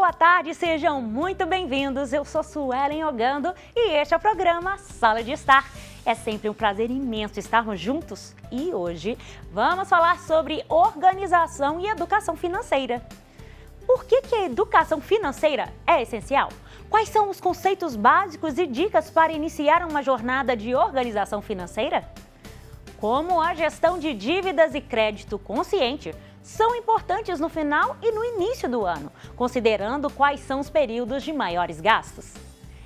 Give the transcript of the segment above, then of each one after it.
Boa tarde, sejam muito bem-vindos. Eu sou Suelen Ogando e este é o programa Sala de Estar. É sempre um prazer imenso estarmos juntos e hoje vamos falar sobre organização e educação financeira. Por que a educação financeira é essencial? Quais são os conceitos básicos e dicas para iniciar uma jornada de organização financeira? Como a gestão de dívidas e crédito consciente são importantes no final e no início do ano, considerando quais são os períodos de maiores gastos.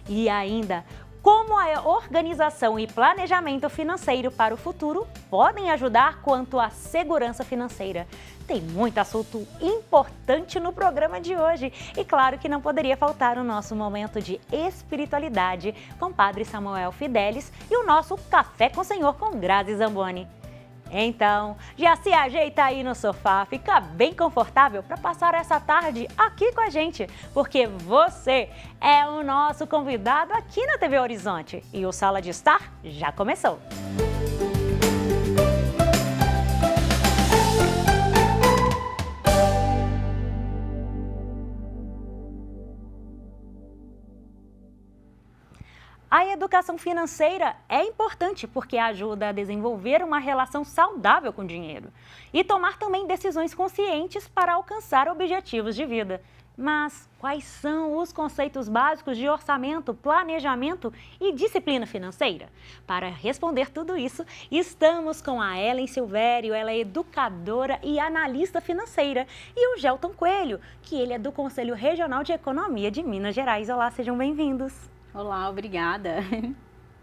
E ainda, como a organização e planejamento financeiro para o futuro podem ajudar quanto à segurança financeira. Tem muito assunto importante no programa de hoje e claro que não poderia faltar o nosso momento de espiritualidade com Padre Samuel Fidelis e o nosso Café com o Senhor com Grazi Zamboni. Então, já se ajeita aí no sofá, fica bem confortável para passar essa tarde aqui com a gente, porque você é o nosso convidado aqui na TV Horizonte e o Sala de Estar já começou. A educação financeira é importante porque ajuda a desenvolver uma relação saudável com o dinheiro e tomar também decisões conscientes para alcançar objetivos de vida. Mas quais são os conceitos básicos de orçamento, planejamento e disciplina financeira? Para responder tudo isso, estamos com a Ellen Silvério, ela é educadora e analista financeira, e o Gelton Coelho, que ele é do Conselho Regional de Economia de Minas Gerais. Olá, sejam bem-vindos. Olá, obrigada.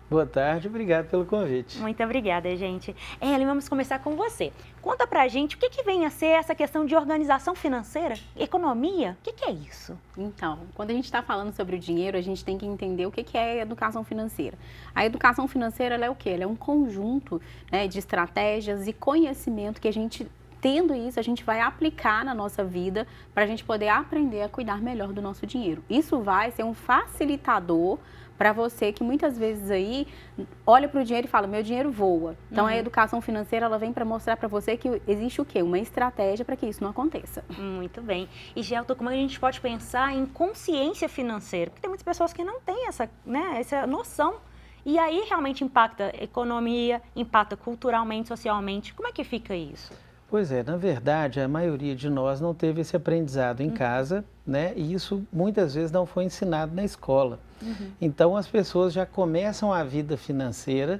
Boa tarde, obrigado pelo convite. Muito obrigada, gente. Ellen, vamos começar com você. Conta pra gente o que vem a ser essa questão de organização financeira, economia, o que é isso? Então, quando a gente está falando sobre o dinheiro, a gente tem que entender o que é educação financeira. A educação financeira ela é o quê? Ela é um conjunto, né, de estratégias e conhecimento que a gente... Tendo isso, a gente vai aplicar na nossa vida para a gente poder aprender a cuidar melhor do nosso dinheiro. Isso vai ser um facilitador para você que muitas vezes aí olha para o dinheiro e fala, meu dinheiro voa. Então, a educação financeira ela vem para mostrar para você que existe o quê? Uma estratégia para que isso não aconteça. Muito bem. E, Gelton, como a gente pode pensar em consciência financeira? Porque tem muitas pessoas que não têm essa noção. E aí realmente impacta a economia, impacta culturalmente, socialmente. Como é que fica isso? Pois é, na verdade, a maioria de nós não teve esse aprendizado em casa, né? E isso muitas vezes não foi ensinado na escola. Então, as pessoas já começam a vida financeira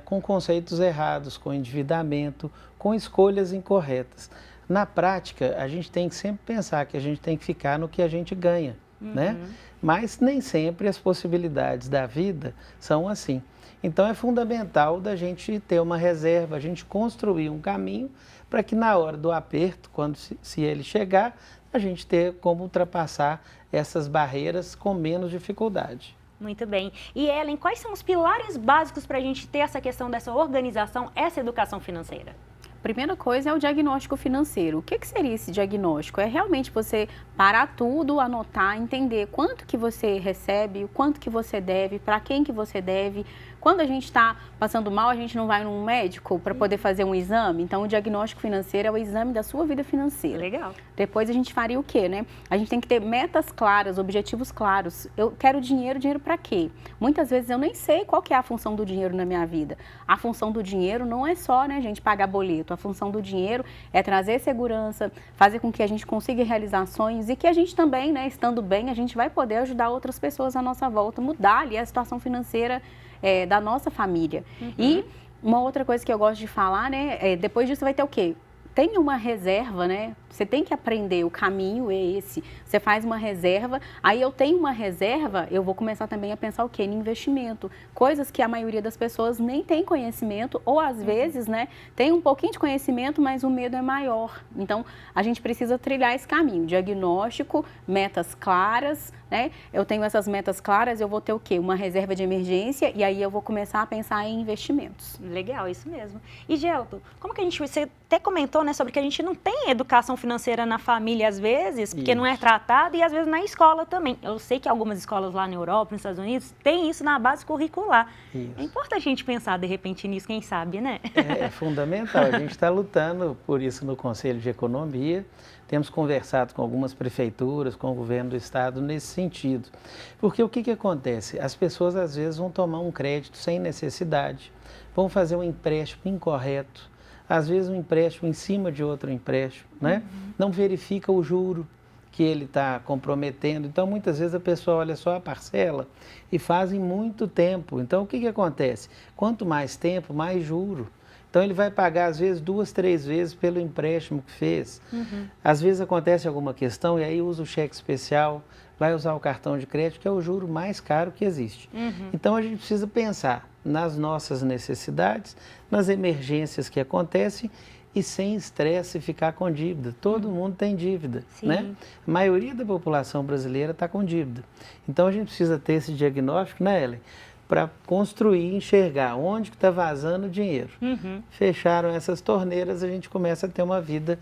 com conceitos errados, com endividamento, com escolhas incorretas. Na prática, a gente tem que sempre pensar que a gente tem que ficar no que a gente ganha, né? Mas nem sempre as possibilidades da vida são assim. Então, é fundamental da gente ter uma reserva, a gente construir um caminho para que na hora do aperto, quando se ele chegar, a gente ter como ultrapassar essas barreiras com menos dificuldade. Muito bem. E Ellen, quais são os pilares básicos para a gente ter essa questão dessa organização, essa educação financeira? Primeira coisa é o diagnóstico financeiro. O que seria esse diagnóstico? É realmente você parar tudo, anotar, entender quanto que você recebe, o quanto que você deve, para quem que você deve. Quando a gente está passando mal, a gente não vai num médico para poder fazer um exame. Então, o diagnóstico financeiro é o exame da sua vida financeira. Legal. Depois a gente faria o quê, né? A gente tem que ter metas claras, objetivos claros. Eu quero dinheiro para quê? Muitas vezes eu nem sei qual que é a função do dinheiro na minha vida. A função do dinheiro não é só, né, gente, pagar boleto. A função do dinheiro é trazer segurança, fazer com que a gente consiga realizar sonhos e que a gente também, né, estando bem, a gente vai poder ajudar outras pessoas à nossa volta, mudar ali a situação financeira da nossa família. E uma outra coisa que eu gosto de falar, né, depois disso vai ter o quê? Tem uma reserva, né? Você tem que aprender, o caminho é esse. Você faz uma reserva, aí eu tenho uma reserva, eu vou começar também a pensar o quê? Em investimento. Coisas que a maioria das pessoas nem tem conhecimento, ou às vezes, né, tem um pouquinho de conhecimento, mas o medo é maior. Então, a gente precisa trilhar esse caminho. Diagnóstico, metas claras, né? Eu tenho essas metas claras, eu vou ter o quê? Uma reserva de emergência, e aí eu vou começar a pensar em investimentos. Legal, isso mesmo. E, Gelton, como que você até comentou, né, sobre que a gente não tem educação financeira na família às vezes, porque Isso. não é tratado, e às vezes na escola também. Eu sei que algumas escolas lá na Europa, nos Estados Unidos, tem isso na base curricular. Isso. É importante a gente pensar de repente nisso, quem sabe, né? É fundamental. A gente está lutando por isso no Conselho de Economia. Temos conversado com algumas prefeituras, com o governo do estado nesse sentido. Porque o que acontece? As pessoas às vezes vão tomar um crédito sem necessidade, vão fazer um empréstimo incorreto, às vezes um empréstimo em cima de outro empréstimo, né? Não verifica o juro que ele está comprometendo. Então, muitas vezes a pessoa olha só a parcela e faz em muito tempo. Então, o que acontece? Quanto mais tempo, mais juro. Então, ele vai pagar, às vezes, 2, 3 vezes pelo empréstimo que fez. Às vezes acontece alguma questão e aí usa o cheque especial, vai usar o cartão de crédito, que é o juro mais caro que existe. Então, a gente precisa pensar nas nossas necessidades, nas emergências que acontecem e sem estresse ficar com dívida. Todo mundo tem dívida, né? A maioria da população brasileira está com dívida. Então, a gente precisa ter esse diagnóstico, né, Ellen? Para construir, enxergar onde que está vazando o dinheiro. Fecharam essas torneiras, a gente começa a ter uma vida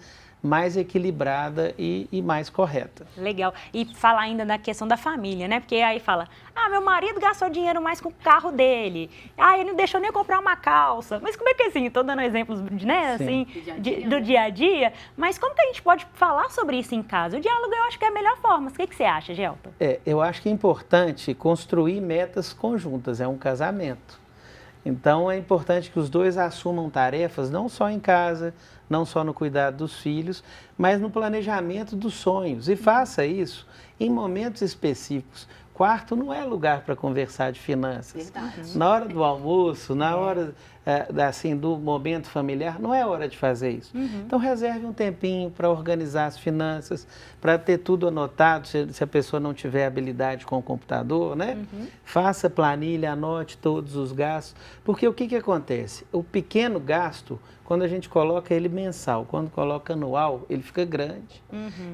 mais equilibrada e mais correta. Legal. E falar ainda da questão da família, né? Porque aí fala, meu marido gastou dinheiro mais com o carro dele. Ele não deixou nem eu comprar uma calça. Mas como é que assim, estou dando exemplos, né, assim, do dia a dia, mas como que a gente pode falar sobre isso em casa? O diálogo eu acho que é a melhor forma. O que você acha, Gelton? Eu acho que é importante construir metas conjuntas, é um casamento. Então, é importante que os dois assumam tarefas, não só em casa, não só no cuidado dos filhos, mas no planejamento dos sonhos. E faça isso em momentos específicos. Quarto não é lugar para conversar de finanças. Verdade. Na hora do almoço, na hora assim, do momento familiar, não é hora de fazer isso. Então, reserve um tempinho para organizar as finanças, para ter tudo anotado, se a pessoa não tiver habilidade com o computador, né? Faça planilha, anote todos os gastos, porque o que acontece? O pequeno gasto, quando a gente coloca ele mensal, quando coloca anual, ele fica grande.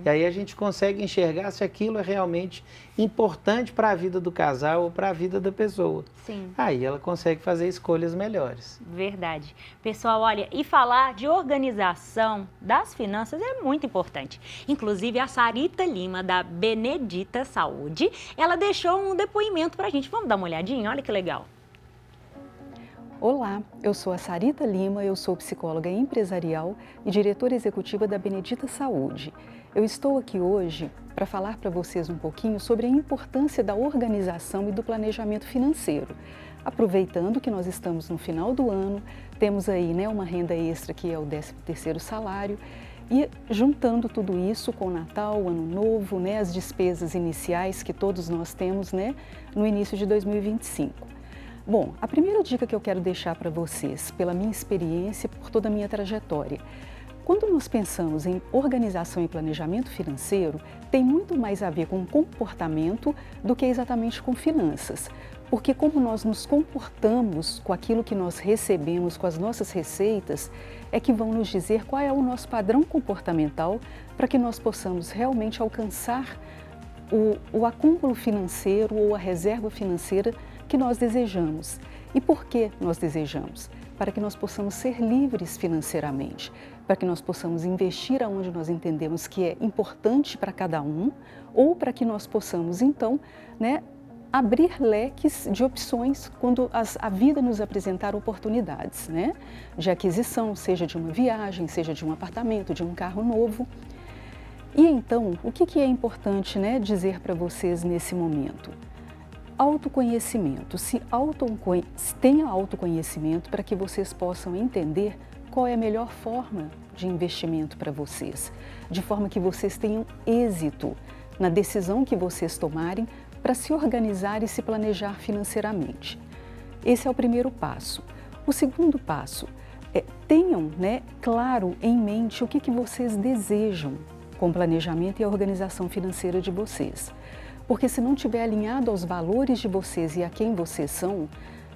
E aí a gente consegue enxergar se aquilo é realmente importante para a vida do casal ou para a vida da pessoa. Sim. Aí ela consegue fazer escolhas melhores. Verdade. Pessoal, olha, e falar de organização das finanças é muito importante. Inclusive, a Sarita Lima, da Benedita Saúde, ela deixou um depoimento para a gente. Vamos dar uma olhadinha? Olha que legal. Olá, eu sou a Sarita Lima, eu sou psicóloga empresarial e diretora executiva da Benedita Saúde. Eu estou aqui hoje para falar para vocês um pouquinho sobre a importância da organização e do planejamento financeiro. Aproveitando que nós estamos no final do ano, temos aí uma renda extra que é o 13º salário e juntando tudo isso com o Natal, o Ano Novo, as despesas iniciais que todos nós temos no início de 2025. Bom, a primeira dica que eu quero deixar para vocês, pela minha experiência e por toda a minha trajetória, quando nós pensamos em organização e planejamento financeiro, tem muito mais a ver com comportamento do que exatamente com finanças. Porque como nós nos comportamos com aquilo que nós recebemos, com as nossas receitas, é que vão nos dizer qual é o nosso padrão comportamental para que nós possamos realmente alcançar o acúmulo financeiro ou a reserva financeira que nós desejamos. E por que nós desejamos? Para que nós possamos ser livres financeiramente, para que nós possamos investir aonde nós entendemos que é importante para cada um, ou para que nós possamos, então, abrir leques de opções quando a vida nos apresentar oportunidades, de aquisição, seja de uma viagem, seja de um apartamento, de um carro novo. E então, o que é importante dizer para vocês nesse momento? Autoconhecimento. Tenha autoconhecimento para que vocês possam entender qual é a melhor forma de investimento para vocês, de forma que vocês tenham êxito na decisão que vocês tomarem para se organizar e se planejar financeiramente. Esse é o primeiro passo. O segundo passo é tenham claro em mente o que vocês desejam com o planejamento e a organização financeira de vocês. Porque se não estiver alinhado aos valores de vocês e a quem vocês são,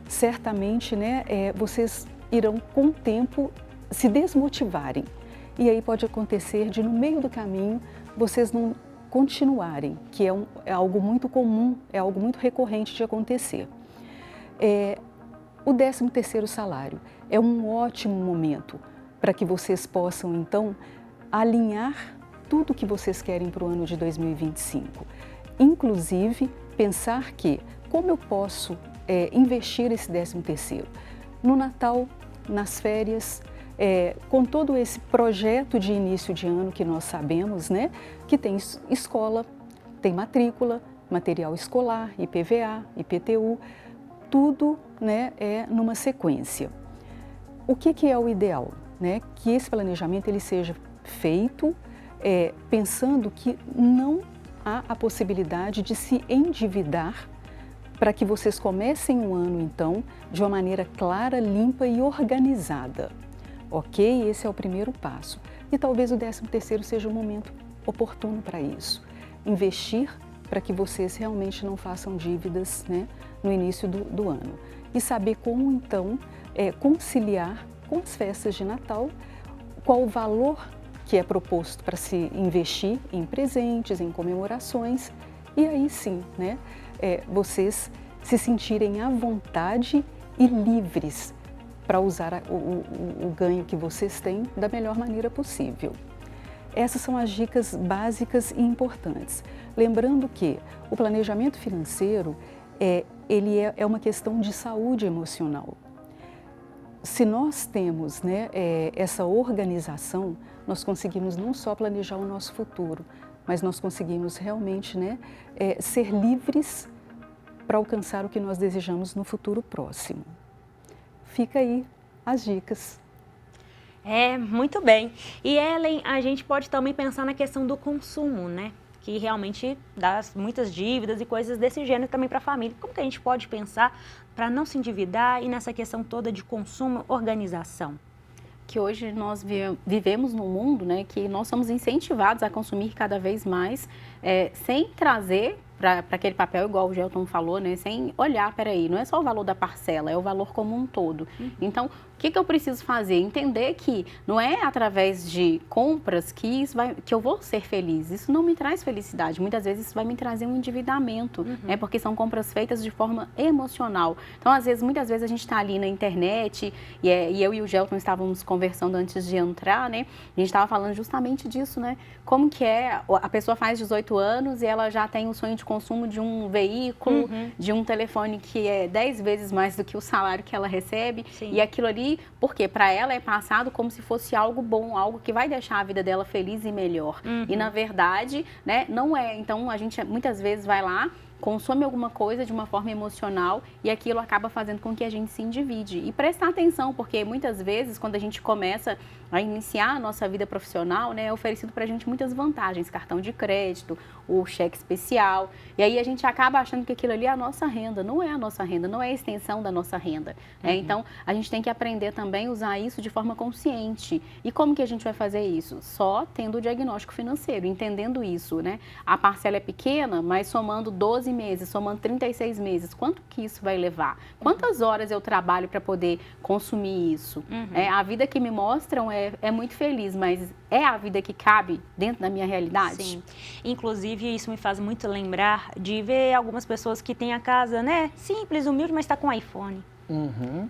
certamente vocês irão com o tempo se desmotivarem. E aí pode acontecer de no meio do caminho vocês não continuarem, que é algo muito comum, é algo muito recorrente de acontecer. O 13º salário é um ótimo momento para que vocês possam, então, alinhar tudo que vocês querem para o ano de 2025. Inclusive, pensar que, como eu posso investir esse 13º? No Natal, nas férias, com todo esse projeto de início de ano que nós sabemos, né, que tem escola, tem matrícula, material escolar, IPVA, IPTU, tudo, né, numa sequência. O que é o ideal? Né? Que esse planejamento ele seja feito pensando que não há a possibilidade de se endividar para que vocês comecem o ano, então, de uma maneira clara, limpa e organizada. Ok? Esse é o primeiro passo. E talvez o 13º seja o momento oportuno para isso. Investir para que vocês realmente não façam dívidas, né, no início do ano. E saber como, então, conciliar com as festas de Natal, qual o valor que é proposto para se investir em presentes, em comemorações, e aí sim, né, vocês se sentirem à vontade e livres para usar o ganho que vocês têm da melhor maneira possível. Essas são as dicas básicas e importantes. Lembrando que o planejamento financeiro ele é uma questão de saúde emocional. Se nós temos, né, essa organização, nós conseguimos não só planejar o nosso futuro, mas nós conseguimos realmente, né, ser livres para alcançar o que nós desejamos no futuro próximo. Fica aí as dicas. Muito bem. E Ellen, a gente pode também pensar na questão do consumo, né? Que realmente dá muitas dívidas e coisas desse gênero também para a família. Como que a gente pode pensar para não se endividar e nessa questão toda de consumo, organização? Que hoje nós vivemos num mundo, né, que nós somos incentivados a consumir cada vez mais, sem trazer para aquele papel, igual o Gelton falou, né, sem olhar, peraí, não é só o valor da parcela, é o valor como um todo. Então, o que eu preciso fazer? Entender que não é através de compras que eu vou ser feliz. Isso não me traz felicidade. Muitas vezes isso vai me trazer um endividamento, né? Porque são compras feitas de forma emocional. Então, muitas vezes a gente está ali na internet e eu e o Gelton estávamos conversando antes de entrar, né? A gente estava falando justamente disso, né? Como que a pessoa faz 18 anos e ela já tem o sonho de consumo de um veículo, de um telefone que é 10 vezes mais do que o salário que ela recebe. Sim. E aquilo ali, porque para ela é passado como se fosse algo bom, algo que vai deixar a vida dela feliz e melhor. E na verdade, né, não é. Então a gente muitas vezes vai lá, consome alguma coisa de uma forma emocional e aquilo acaba fazendo com que a gente se endivide. E prestar atenção, porque muitas vezes quando a gente começa a iniciar a nossa vida profissional, né, é oferecido pra gente muitas vantagens, cartão de crédito, o cheque especial, e aí a gente acaba achando que aquilo ali é a nossa renda. Não é a nossa renda, não é a extensão da nossa renda. Né? Então, a gente tem que aprender também a usar isso de forma consciente. E como que a gente vai fazer isso? Só tendo o diagnóstico financeiro, entendendo isso, né? A parcela é pequena, mas somando 12 meses, somando 36 meses, quanto que isso vai levar? Quantas horas eu trabalho para poder consumir isso? A vida que me mostram é muito feliz, mas é a vida que cabe dentro da minha realidade? Sim. Inclusive, isso me faz muito lembrar de ver algumas pessoas que têm a casa, né, simples, humilde, mas está com iPhone.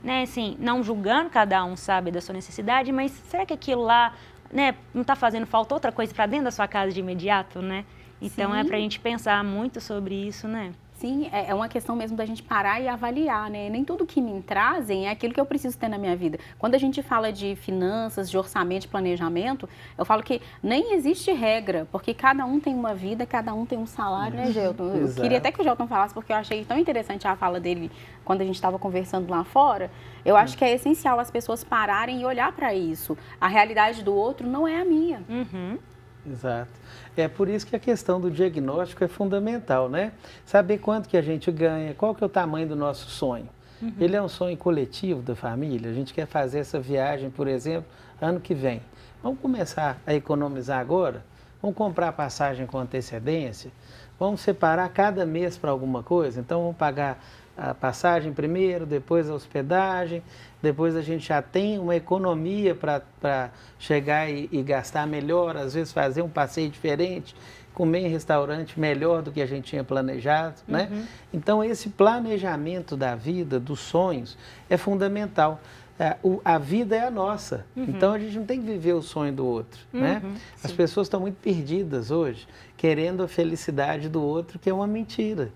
Né, assim, não julgando, cada um sabe da sua necessidade, mas será que aquilo lá, né, não está fazendo falta outra coisa para dentro da sua casa de imediato, né? Então, Sim. é para a gente pensar muito sobre isso, né? Sim, é uma questão mesmo da gente parar e avaliar, né? Nem tudo que me trazem é aquilo que eu preciso ter na minha vida. Quando a gente fala de finanças, de orçamento, de planejamento, eu falo que nem existe regra, porque cada um tem uma vida, cada um tem um salário, né, Gelton? Eu queria até que o Gelton falasse, porque eu achei tão interessante a fala dele quando a gente estava conversando lá fora. Eu acho que é essencial as pessoas pararem e olhar para isso. A realidade do outro não é a minha. Exato. É por isso que a questão do diagnóstico é fundamental, né? Saber quanto que a gente ganha, qual que é o tamanho do nosso sonho. Ele é um sonho coletivo da família. A gente quer fazer essa viagem, por exemplo, ano que vem. Vamos começar a economizar agora? Vamos comprar passagem com antecedência? Vamos separar cada mês para alguma coisa? Então, vamos pagar a passagem primeiro, depois a hospedagem, depois a gente já tem uma economia para chegar e gastar melhor, às vezes fazer um passeio diferente, comer em restaurante melhor do que a gente tinha planejado, né? Então, esse planejamento da vida, dos sonhos, é fundamental. a vida é a nossa. Então a gente não tem que viver o sonho do outro, né? As pessoas estão muito perdidas hoje, querendo a felicidade do outro, que é uma mentira.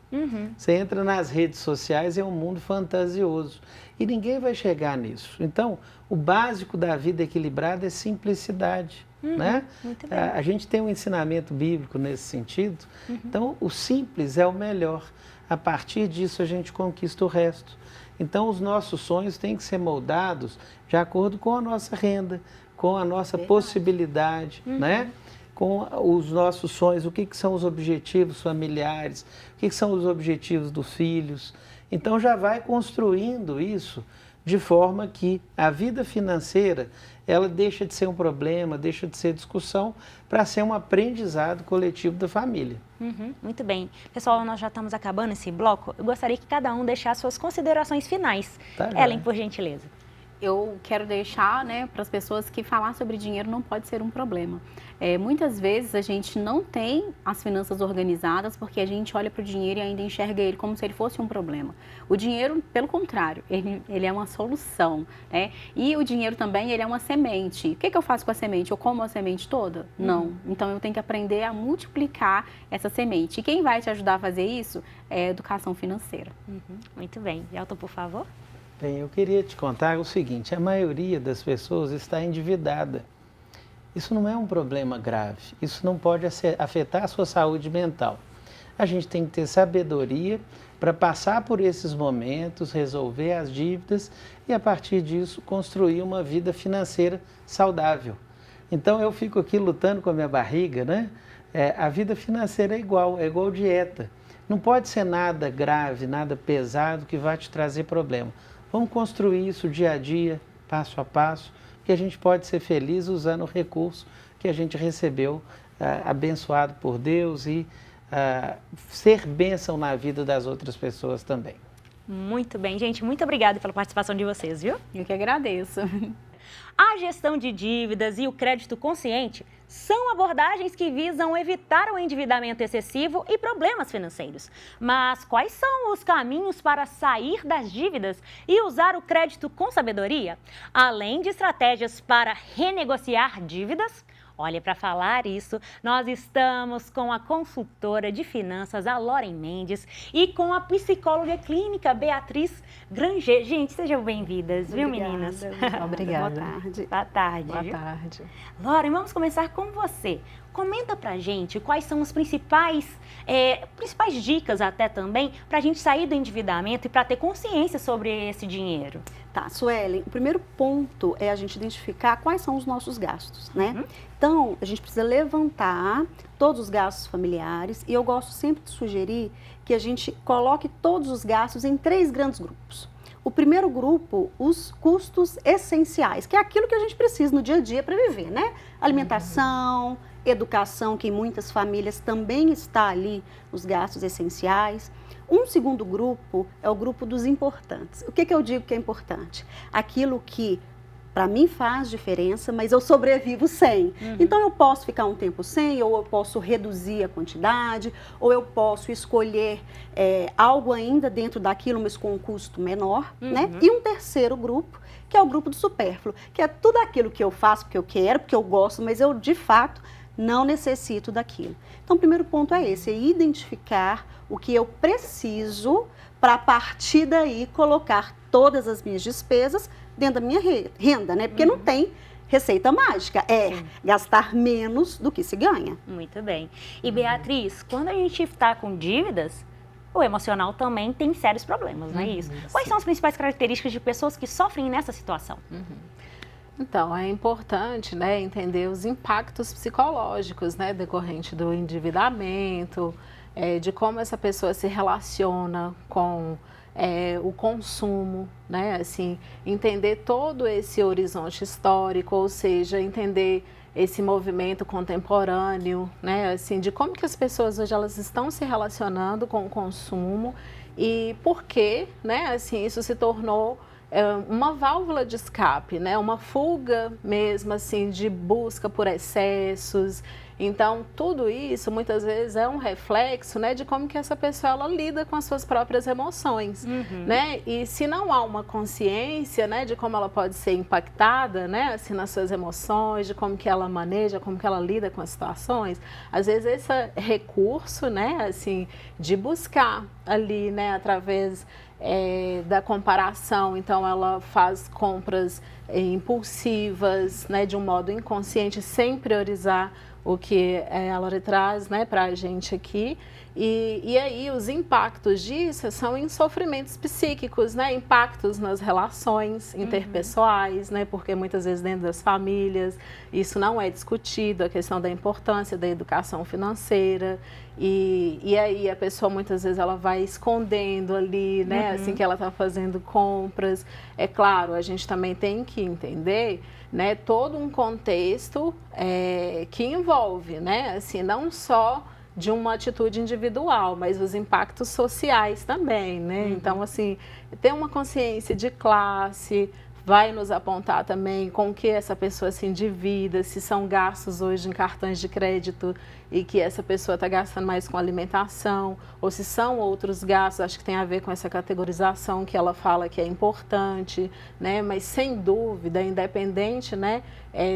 Você entra nas redes sociais, é um mundo fantasioso. E ninguém vai chegar nisso. Então, o básico da vida equilibrada é simplicidade. Né? Muito bem. A gente tem um ensinamento bíblico nesse sentido. Então, o simples é o melhor. A partir disso, a gente conquista o resto. Então, os nossos sonhos têm que ser moldados de acordo com a nossa renda, com a nossa possibilidade, né? Com os nossos sonhos, o que são os objetivos familiares, o que são os objetivos dos filhos. Então, já vai construindo isso de forma que a vida financeira, ela deixa de ser um problema, deixa de ser discussão, para ser um aprendizado coletivo da família. Muito bem. Pessoal, nós já estamos acabando esse bloco. Eu gostaria que cada um deixasse suas considerações finais. Tá, Ellen, por gentileza. Eu quero deixar, né, para as pessoas que falar sobre dinheiro não pode ser um problema. Muitas vezes a gente não tem as finanças organizadas porque a gente olha para o dinheiro e ainda enxerga ele como se ele fosse um problema. O dinheiro, pelo contrário, ele é uma solução, né? E o dinheiro também, ele é uma semente. O que eu faço com a semente? Eu como a semente toda? Não. Então eu tenho que aprender a multiplicar essa semente. E quem vai te ajudar a fazer isso é a educação financeira. Muito bem. Elton, por favor. Bem, eu queria te contar o seguinte, a maioria das pessoas está endividada. Isso não é um problema grave, isso não pode afetar a sua saúde mental. A gente tem que ter sabedoria para passar por esses momentos, resolver as dívidas e, a partir disso, construir uma vida financeira saudável. Então, eu fico aqui lutando com a minha barriga, né? A vida financeira é igual dieta. Não pode ser nada grave, nada pesado que vai te trazer problema. Vamos construir isso dia a dia, passo a passo, que a gente pode ser feliz usando o recurso que a gente recebeu, abençoado por Deus e ser bênção na vida das outras pessoas também. Muito bem, gente. Muito obrigada pela participação de vocês, viu? Eu que agradeço. A gestão de dívidas e o crédito consciente são abordagens que visam evitar o endividamento excessivo e problemas financeiros. Mas quais são os caminhos para sair das dívidas e usar o crédito com sabedoria? Além de estratégias para renegociar dívidas? Olha, para falar isso, nós estamos com a consultora de finanças, a Loren Mendes, e com a psicóloga clínica, Beatriz Granger. Gente, sejam bem-vindas, viu, meninas? Obrigada. Boa tarde. Boa tarde. Boa tarde. Loren, vamos começar com você. Comenta pra gente quais são as principais dicas até também para a gente sair do endividamento e para ter consciência sobre esse dinheiro. Tá, Suelen, o primeiro ponto é a gente identificar quais são os nossos gastos, né? Então, a gente precisa levantar todos os gastos familiares e eu gosto sempre de sugerir que a gente coloque todos os gastos em 3 grandes grupos. O primeiro grupo, os custos essenciais, que é aquilo que a gente precisa no dia a dia para viver, né? Alimentação, educação, que em muitas famílias também está ali, os gastos essenciais. Um segundo grupo é o grupo dos importantes. O que eu digo que é importante? Aquilo que para mim faz diferença, mas eu sobrevivo sem. Então eu posso ficar um tempo sem, ou eu posso reduzir a quantidade, ou eu posso escolher algo ainda dentro daquilo, mas com um custo menor, né? E um terceiro grupo, que é o grupo do supérfluo, que é tudo aquilo que eu faço porque eu quero, porque eu gosto, mas eu de fato não necessito daquilo. Então o primeiro ponto é esse, é identificar o que eu preciso para a partir daí colocar todas as minhas despesas dentro da minha renda, né? Porque não tem receita mágica, gastar menos do que se ganha. Muito bem. E Beatriz, quando a gente está com dívidas, o emocional também tem sérios problemas, não é isso? Quais são as principais características de pessoas que sofrem nessa situação? Então, é importante, né, entender os impactos psicológicos, né, decorrente do endividamento, de como essa pessoa se relaciona com o consumo, né, assim, entender todo esse horizonte histórico, ou seja, entender esse movimento contemporâneo, né, assim, de como que as pessoas hoje elas estão se relacionando com o consumo e por que, né, assim, isso se tornou uma válvula de escape, né? Uma fuga mesmo assim de busca por excessos Então, tudo isso, muitas vezes, é um reflexo, né, de como que essa pessoa ela lida com as suas próprias emoções, né? E se não há uma consciência, né, de como ela pode ser impactada, né, assim, nas suas emoções, de como que ela maneja, como que ela lida com as situações, às vezes esse recurso, né, assim, de buscar ali, né, através da comparação, então ela faz compras impulsivas, né, de um modo inconsciente, sem priorizar o que a Lore traz, né, para a gente aqui. E aí os impactos disso são em sofrimentos psíquicos, né, impactos nas relações interpessoais, né, porque muitas vezes dentro das famílias isso não é discutido, a questão da importância da educação financeira. E aí a pessoa muitas vezes ela vai escondendo ali, né, assim que ela está fazendo compras. É claro, a gente também tem que entender, né, todo um contexto que envolve, né, assim, não só de uma atitude individual, mas os impactos sociais também, né? Então, assim, ter uma consciência de classe vai nos apontar também com que essa pessoa se endivida, se são gastos hoje em cartões de crédito e que essa pessoa está gastando mais com alimentação, ou se são outros gastos, acho que tem a ver com essa categorização que ela fala que é importante, né? Mas sem dúvida, independente, né,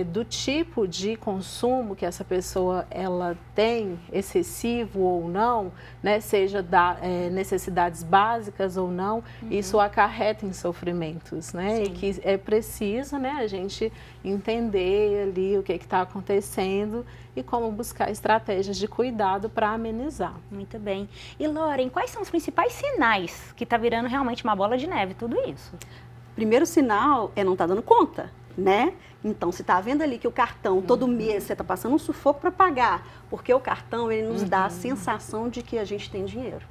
do tipo de consumo que essa pessoa ela tem, excessivo ou não, né, seja necessidades básicas ou não, isso acarreta em sofrimentos, né? Sim. E que é preciso, né, a gente entender ali o que está acontecendo e como buscar estratégias de cuidado para amenizar. Muito bem. E Loren, quais são os principais sinais que está virando realmente uma bola de neve tudo isso? Primeiro sinal é não estar dando conta, né? Então, se está vendo ali que o cartão, todo mês, você está passando um sufoco para pagar, porque o cartão, ele nos dá a sensação de que a gente tem dinheiro.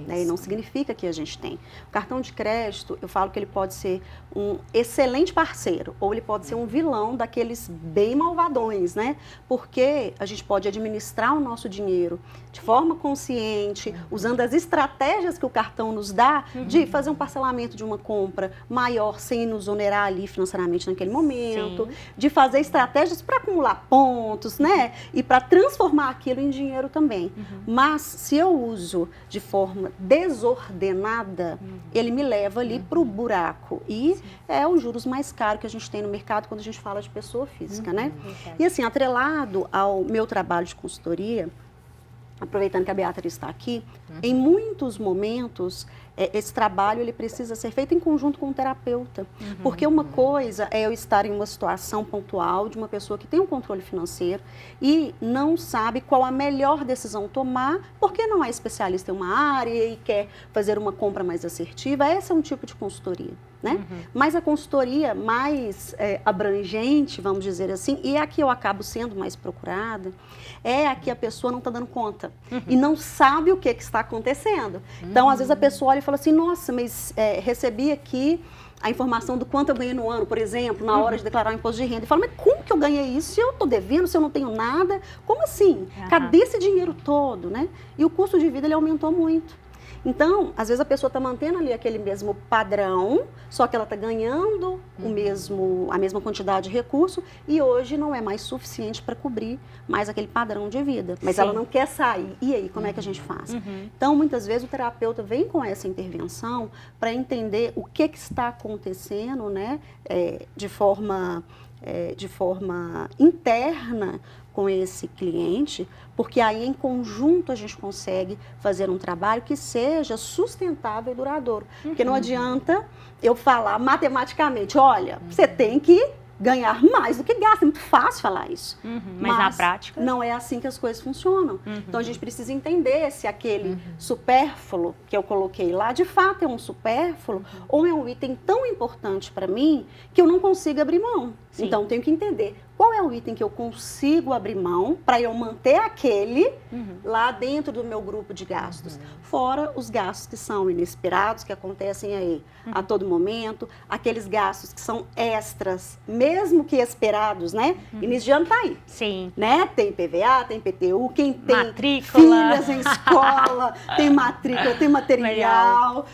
Né? E não significa que a gente tem. O cartão de crédito, eu falo que ele pode ser um excelente parceiro, ou ele pode ser um vilão daqueles bem malvadões, né? Porque a gente pode administrar o nosso dinheiro de forma consciente, usando as estratégias que o cartão nos dá, de fazer um parcelamento de uma compra maior, sem nos onerar ali financeiramente naquele momento, de fazer estratégias para acumular pontos, né? E para transformar aquilo em dinheiro também. Mas, se eu uso de forma desordenada, ele me leva ali para o buraco. E é os juros mais caros que a gente tem no mercado quando a gente fala de pessoa física, né? E assim, atrelado ao meu trabalho de consultoria, aproveitando que a Beatriz está aqui, em muitos momentos, esse trabalho ele precisa ser feito em conjunto com o terapeuta. Porque uma coisa é eu estar em uma situação pontual de uma pessoa que tem um controle financeiro e não sabe qual a melhor decisão tomar, porque não é especialista em uma área e quer fazer uma compra mais assertiva. Esse é um tipo de consultoria, né? Mas a consultoria mais abrangente, vamos dizer assim, e a que eu acabo sendo mais procurada, é a que a pessoa não está dando conta e não sabe o que está acontecendo. Então, às vezes a pessoa olha e fala assim, nossa, mas recebi aqui a informação do quanto eu ganhei no ano, por exemplo, na hora de declarar o imposto de renda. E fala, mas como que eu ganhei isso? Se eu estou devendo, se eu não tenho nada? Como assim? Cadê esse dinheiro todo, né? E o custo de vida, ele aumentou muito. Então, às vezes a pessoa está mantendo ali aquele mesmo padrão, só que ela está ganhando a mesma quantidade de recurso e hoje não é mais suficiente para cobrir mais aquele padrão de vida. Mas ela não quer sair. E aí, como é que a gente faz? Então, muitas vezes o terapeuta vem com essa intervenção para entender o que está acontecendo, né, de forma interna com esse cliente, porque aí em conjunto a gente consegue fazer um trabalho que seja sustentável e duradouro. Porque não adianta eu falar matematicamente, olha, você tem que ganhar mais do que gasta. É muito fácil falar isso. Mas na prática não é assim que as coisas funcionam. Então a gente precisa entender se aquele supérfluo que eu coloquei lá, de fato é um supérfluo ou é um item tão importante para mim que eu não consigo abrir mão. Então eu tenho que entender qual é o item que eu consigo abrir mão para eu manter aquele lá dentro do meu grupo de gastos. Fora os gastos que são inesperados, que acontecem aí a todo momento, aqueles gastos que são extras, mesmo que esperados, né? Início de ano tá aí. Né? Tem PVA, tem PTU, quem tem filhas em escola, tem matrícula, tem material.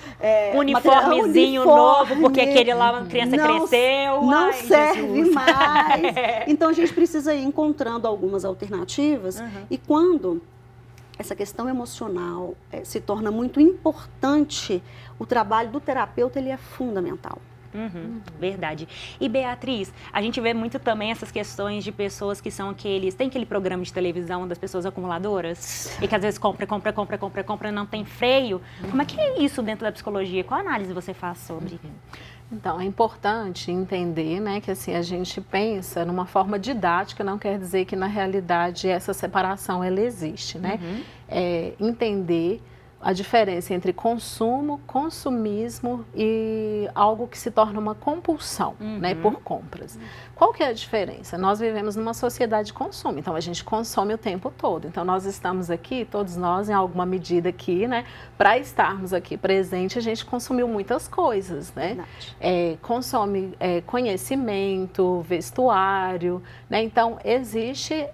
Uniformezinho novo, porque aquele lá, uma criança cresceu. Não serve mais. Então a gente precisa ir encontrando algumas alternativas e quando essa questão emocional se torna muito importante, o trabalho do terapeuta ele é fundamental. Verdade. E Beatriz, a gente vê muito também essas questões de pessoas que são tem aquele programa de televisão das pessoas acumuladoras e que às vezes compra, não tem freio. Como é que é isso dentro da psicologia? Qual análise você faz sobre? Então, é importante entender, né, que assim, a gente pensa numa forma didática, não quer dizer que na realidade essa separação ela existe, né? Entender a diferença entre consumo, consumismo e algo que se torna uma compulsão, né, por compras. Qual que é a diferença? Nós vivemos numa sociedade de consumo, então a gente consome o tempo todo. Então nós estamos aqui, todos nós, em alguma medida aqui, né, para estarmos aqui presente, a gente consumiu muitas coisas, né? Consome conhecimento, vestuário, né? Então existe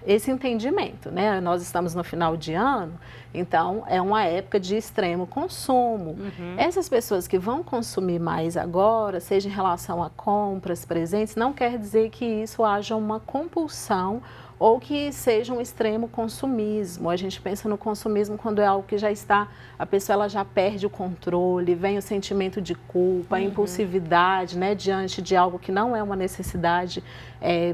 esse entendimento, né? Nós estamos no final de ano, então é uma época de extremo consumo. Essas pessoas que vão consumir mais agora, seja em relação a compras, presentes, não quer dizer que isso haja uma compulsão ou que seja um extremo consumismo. A gente pensa no consumismo quando é algo que já está, a pessoa ela já perde o controle, vem o sentimento de culpa, a impulsividade, né, diante de algo que não é uma necessidade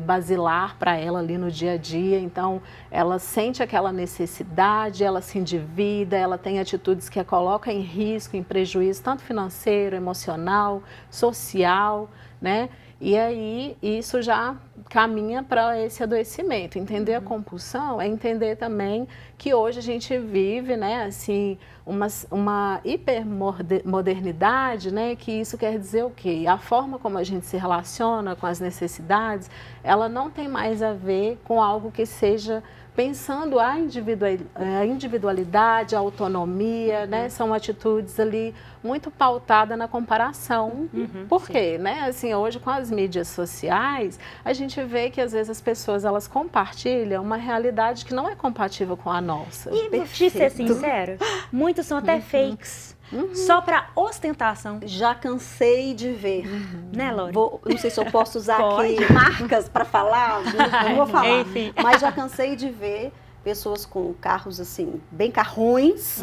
basilar para ela ali no dia a dia. Então, ela sente aquela necessidade, ela se endivida, ela tem atitudes que a colocam em risco, em prejuízo, tanto financeiro, emocional, social, né? E aí, isso já caminha para esse adoecimento. Entender a compulsão é entender também que hoje a gente vive, né, assim, uma hipermodernidade, né, que isso quer dizer o quê? A forma como a gente se relaciona com as necessidades, ela não tem mais a ver com algo que seja pensando a individualidade, a autonomia, né? São atitudes ali muito pautadas na comparação. Por quê? Né? Assim, hoje com as mídias sociais, a gente vê que às vezes as pessoas elas compartilham uma realidade que não é compatível com a nossa. E de ser sincero, muitos são até fakes. Só para ostentação. Já cansei de ver. Né, Lore? Não sei se eu posso usar aqui marcas para falar, não vou falar. Enfim. Mas já cansei de ver pessoas com carros assim, bem carrões,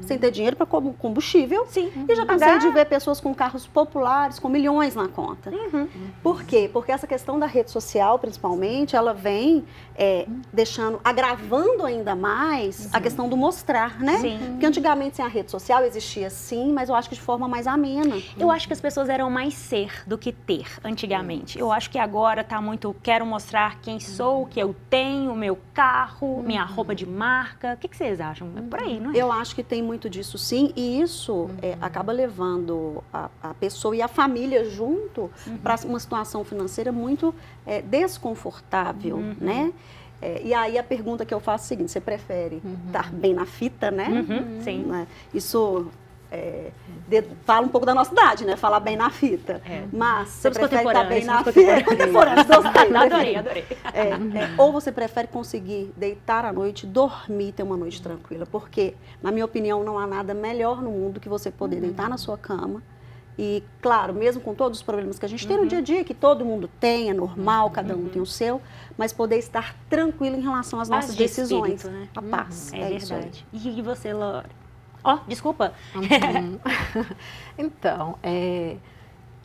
sem ter dinheiro para combustível. Sim. E já cansei de ver pessoas com carros populares, com milhões na conta. Por quê? Porque essa questão da rede social, principalmente, ela vem agravando ainda mais a questão do mostrar, né? Sim. Porque antigamente, sem a rede social, existia sim, mas eu acho que de forma mais amena. Eu acho que as pessoas eram mais ser do que ter antigamente. Eu acho que agora tá muito, quero mostrar quem sou, o que eu tenho, meu carro, minha roupa de marca. O que vocês acham? É por aí, não é? Eu acho que tem muito disso sim, e isso acaba levando a pessoa e a família junto para uma situação financeira muito desconfortável, né? E aí a pergunta que eu faço é a seguinte: você prefere estar bem na fita, né? Sim. Né? Isso fala um pouco da nossa idade, né? Falar bem na fita. Mas você prefere estar bem na fita. Contemporâneos, Adorei. Ou você prefere conseguir deitar à noite, dormir, ter uma noite tranquila. Porque, na minha opinião, não há nada melhor no mundo que você poder deitar na sua cama. E, claro, mesmo com todos os problemas que a gente tem no dia a dia, que todo mundo tem, é normal, cada um tem o seu, mas poder estar tranquilo em relação às nossas decisões. Espírito, né? A paz. É isso aí. verdade. E você, Lore? Desculpa.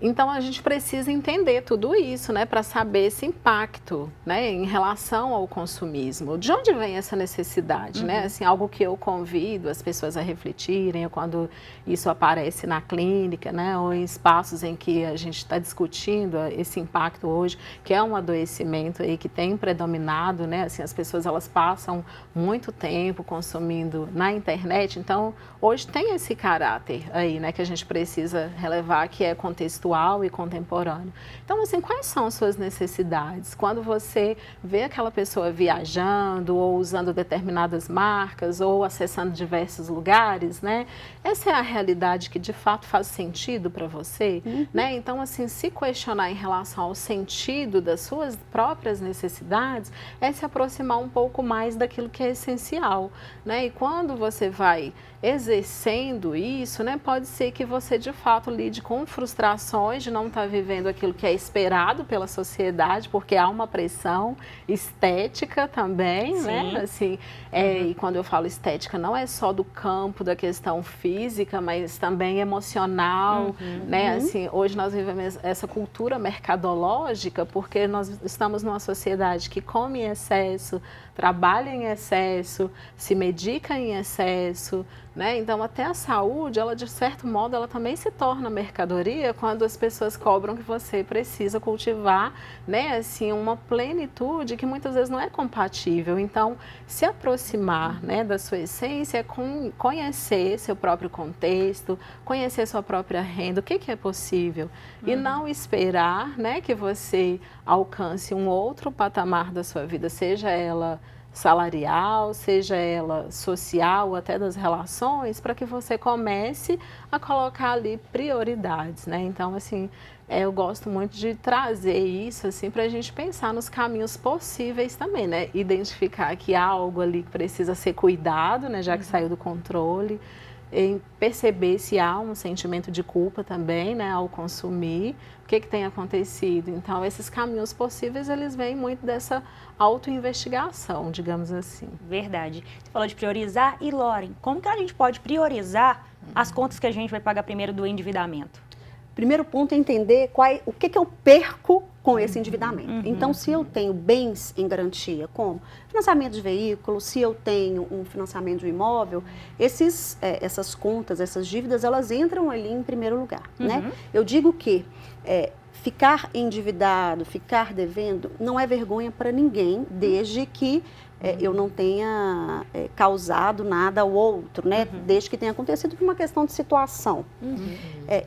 Então a gente precisa entender tudo isso, né, para saber esse impacto, né, em relação ao consumismo. De onde vem essa necessidade, né? Assim, algo que eu convido as pessoas a refletirem quando isso aparece na clínica, né, ou em espaços em que a gente está discutindo esse impacto hoje, que é um adoecimento aí que tem predominado, né? Assim, as pessoas elas passam muito tempo consumindo na internet, então hoje tem esse caráter aí, né, que a gente precisa relevar, que é contextual e contemporâneo. Então, assim, quais são as suas necessidades? Quando você vê aquela pessoa viajando ou usando determinadas marcas ou acessando diversos lugares, né? Essa é a realidade que de fato faz sentido para você, né? Então, assim, se questionar em relação ao sentido das suas próprias necessidades é se aproximar um pouco mais daquilo que é essencial, né? E quando você vai exercendo isso, né, pode ser que você de fato lide com frustrações frustrações de não estar vivendo aquilo que é esperado pela sociedade, porque há uma pressão estética também, Sim. né? Assim, e quando eu falo estética, não é só do campo da questão física, mas também emocional, né? Assim, hoje nós vivemos essa cultura mercadológica porque nós estamos numa sociedade que come em excesso, trabalha em excesso, se medica em excesso, né? Então, até a saúde, ela de certo modo, ela também se torna mercadoria quando as pessoas cobram que você precisa cultivar, né? Assim, uma plenitude que muitas vezes não é compatível. Então, se aproximar, né, da sua essência é conhecer seu próprio contexto, conhecer sua própria renda, o que é possível. E não esperar, né, que você alcance um outro patamar da sua vida, seja ela salarial, seja ela social, até das relações, para que você comece a colocar ali prioridades, né? Então, assim, eu gosto muito de trazer isso, assim, para a gente pensar nos caminhos possíveis também, né? Identificar que há algo ali que precisa ser cuidado, né? Já que saiu do controle. Em perceber se há um sentimento de culpa também, né, ao consumir, o que tem acontecido. Então, esses caminhos possíveis, eles vêm muito dessa autoinvestigação, digamos assim. Verdade. Você falou de priorizar. E, Loren, como que a gente pode priorizar as contas que a gente vai pagar primeiro do endividamento? Primeiro ponto é entender o que eu perco com esse endividamento. Então, se eu tenho bens em garantia, como financiamento de veículo, se eu tenho um financiamento de um imóvel, essas contas, essas dívidas, elas entram ali em primeiro lugar, né? Eu digo que ficar endividado, ficar devendo, não é vergonha para ninguém, desde que eu não tenha causado nada ao outro, né? Desde que tenha acontecido por uma questão de situação.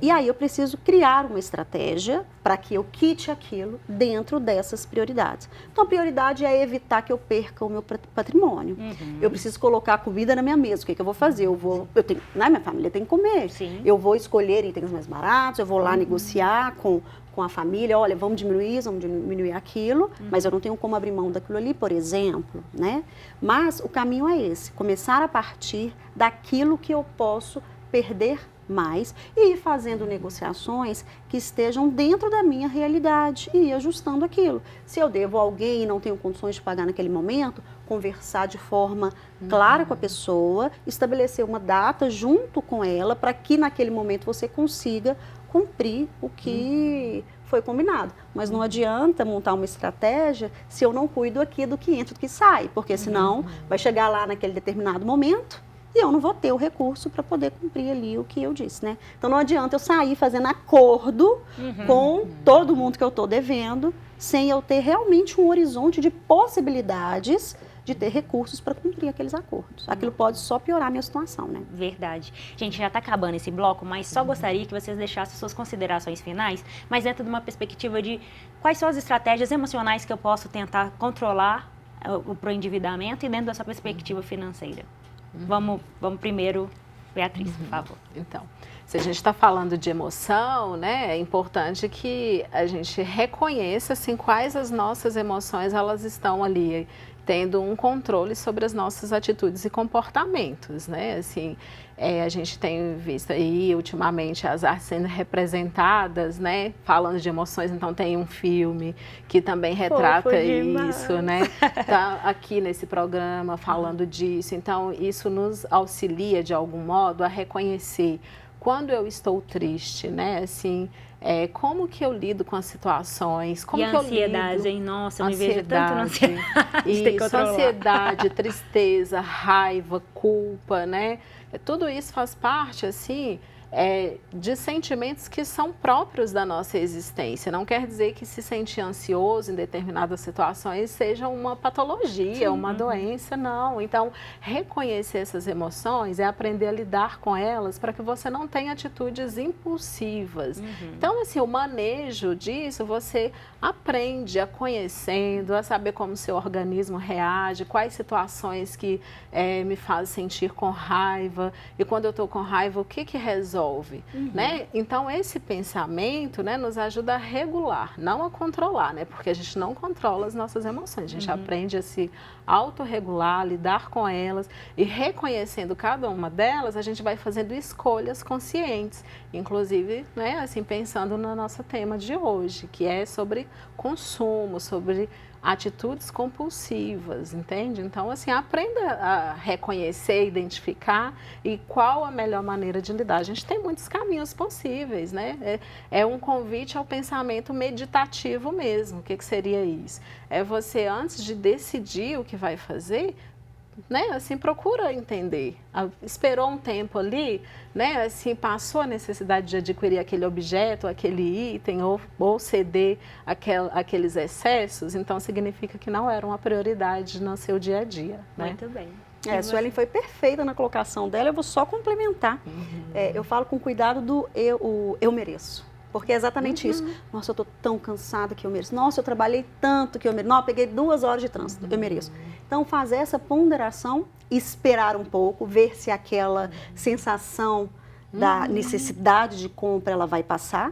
E aí eu preciso criar uma estratégia para que eu quite aquilo dentro dessas prioridades. Então, a prioridade é evitar que eu perca o meu patrimônio. Eu preciso colocar comida na minha mesa. O que eu vou fazer? Minha família tem que comer. Sim. Eu vou escolher itens mais baratos, eu vou lá negociar com a família, olha, vamos diminuir aquilo, mas eu não tenho como abrir mão daquilo ali, por exemplo, né? Mas o caminho é esse, começar a partir daquilo que eu posso perder mais e ir fazendo negociações que estejam dentro da minha realidade e ir ajustando aquilo. Se eu devo a alguém e não tenho condições de pagar naquele momento, conversar de forma clara com a pessoa, estabelecer uma data junto com ela para que naquele momento você consiga cumprir o que foi combinado. Mas não adianta montar uma estratégia se eu não cuido aqui do que entra e do que sai, porque senão vai chegar lá naquele determinado momento e eu não vou ter o recurso para poder cumprir ali o que eu disse, né? Então não adianta eu sair fazendo acordo com todo mundo que eu estou devendo, sem eu ter realmente um horizonte de possibilidades de ter recursos para cumprir aqueles acordos. Aquilo pode só piorar a minha situação, né? Verdade. Gente, já está acabando esse bloco, mas só gostaria que vocês deixassem suas considerações finais, mas dentro de uma perspectiva de quais são as estratégias emocionais que eu posso tentar controlar o endividamento e dentro dessa perspectiva financeira. Vamos primeiro, Beatriz, por favor. Então, se a gente está falando de emoção, né, é importante que a gente reconheça assim, quais as nossas emoções elas estão ali tendo um controle sobre as nossas atitudes e comportamentos, né? Assim, a gente tem visto aí ultimamente as artes sendo representadas, né? Falando de emoções, então tem um filme que também retrata isso, né? Tá aqui nesse programa falando disso, então isso nos auxilia de algum modo a reconhecer quando eu estou triste, né? Assim, como que eu lido com as situações, como e que a ansiedade, eu lido... hein? Nossa, eu me vejo tanto na ansiedade. Isso, ansiedade, tristeza, raiva, culpa, né? Tudo isso faz parte, assim, de sentimentos que são próprios da nossa existência. Não quer dizer que se sentir ansioso em determinadas situações seja uma patologia, uma doença, não. Então, reconhecer essas emoções é aprender a lidar com elas para que você não tenha atitudes impulsivas. Então, assim, o manejo disso, você aprende a conhecendo, a saber como o seu organismo reage, quais situações que me fazem sentir com raiva, e quando eu estou com raiva, o que resolve? Né? Então, esse pensamento, né, nos ajuda a regular, não a controlar, né? Porque a gente não controla as nossas emoções, a gente aprende a se autorregular, lidar com elas e reconhecendo cada uma delas, a gente vai fazendo escolhas conscientes, inclusive, né, assim, pensando pensando no nosso tema de hoje, que é sobre consumo, sobre atitudes compulsivas, entende? Então, assim, aprenda a reconhecer, identificar e qual a melhor maneira de lidar. A gente tem muitos caminhos possíveis, né? É um convite ao pensamento meditativo mesmo. O que seria isso? É você, antes de decidir o que vai fazer, né, assim, procura entender. Esperou um tempo ali, né, assim, passou a necessidade de adquirir aquele objeto, aquele item, ou ceder aqueles excessos, então significa que não era uma prioridade no seu dia a dia. Né? Muito bem. A Suelen foi perfeita na colocação dela, eu vou só complementar. Eu falo com cuidado do eu mereço. Porque é exatamente isso. Nossa, eu estou tão cansada que eu mereço. Nossa, eu trabalhei tanto que eu mereço. Não, eu peguei 2 horas de trânsito, eu mereço. Então, fazer essa ponderação, esperar um pouco, ver se aquela sensação da necessidade de compra ela vai passar.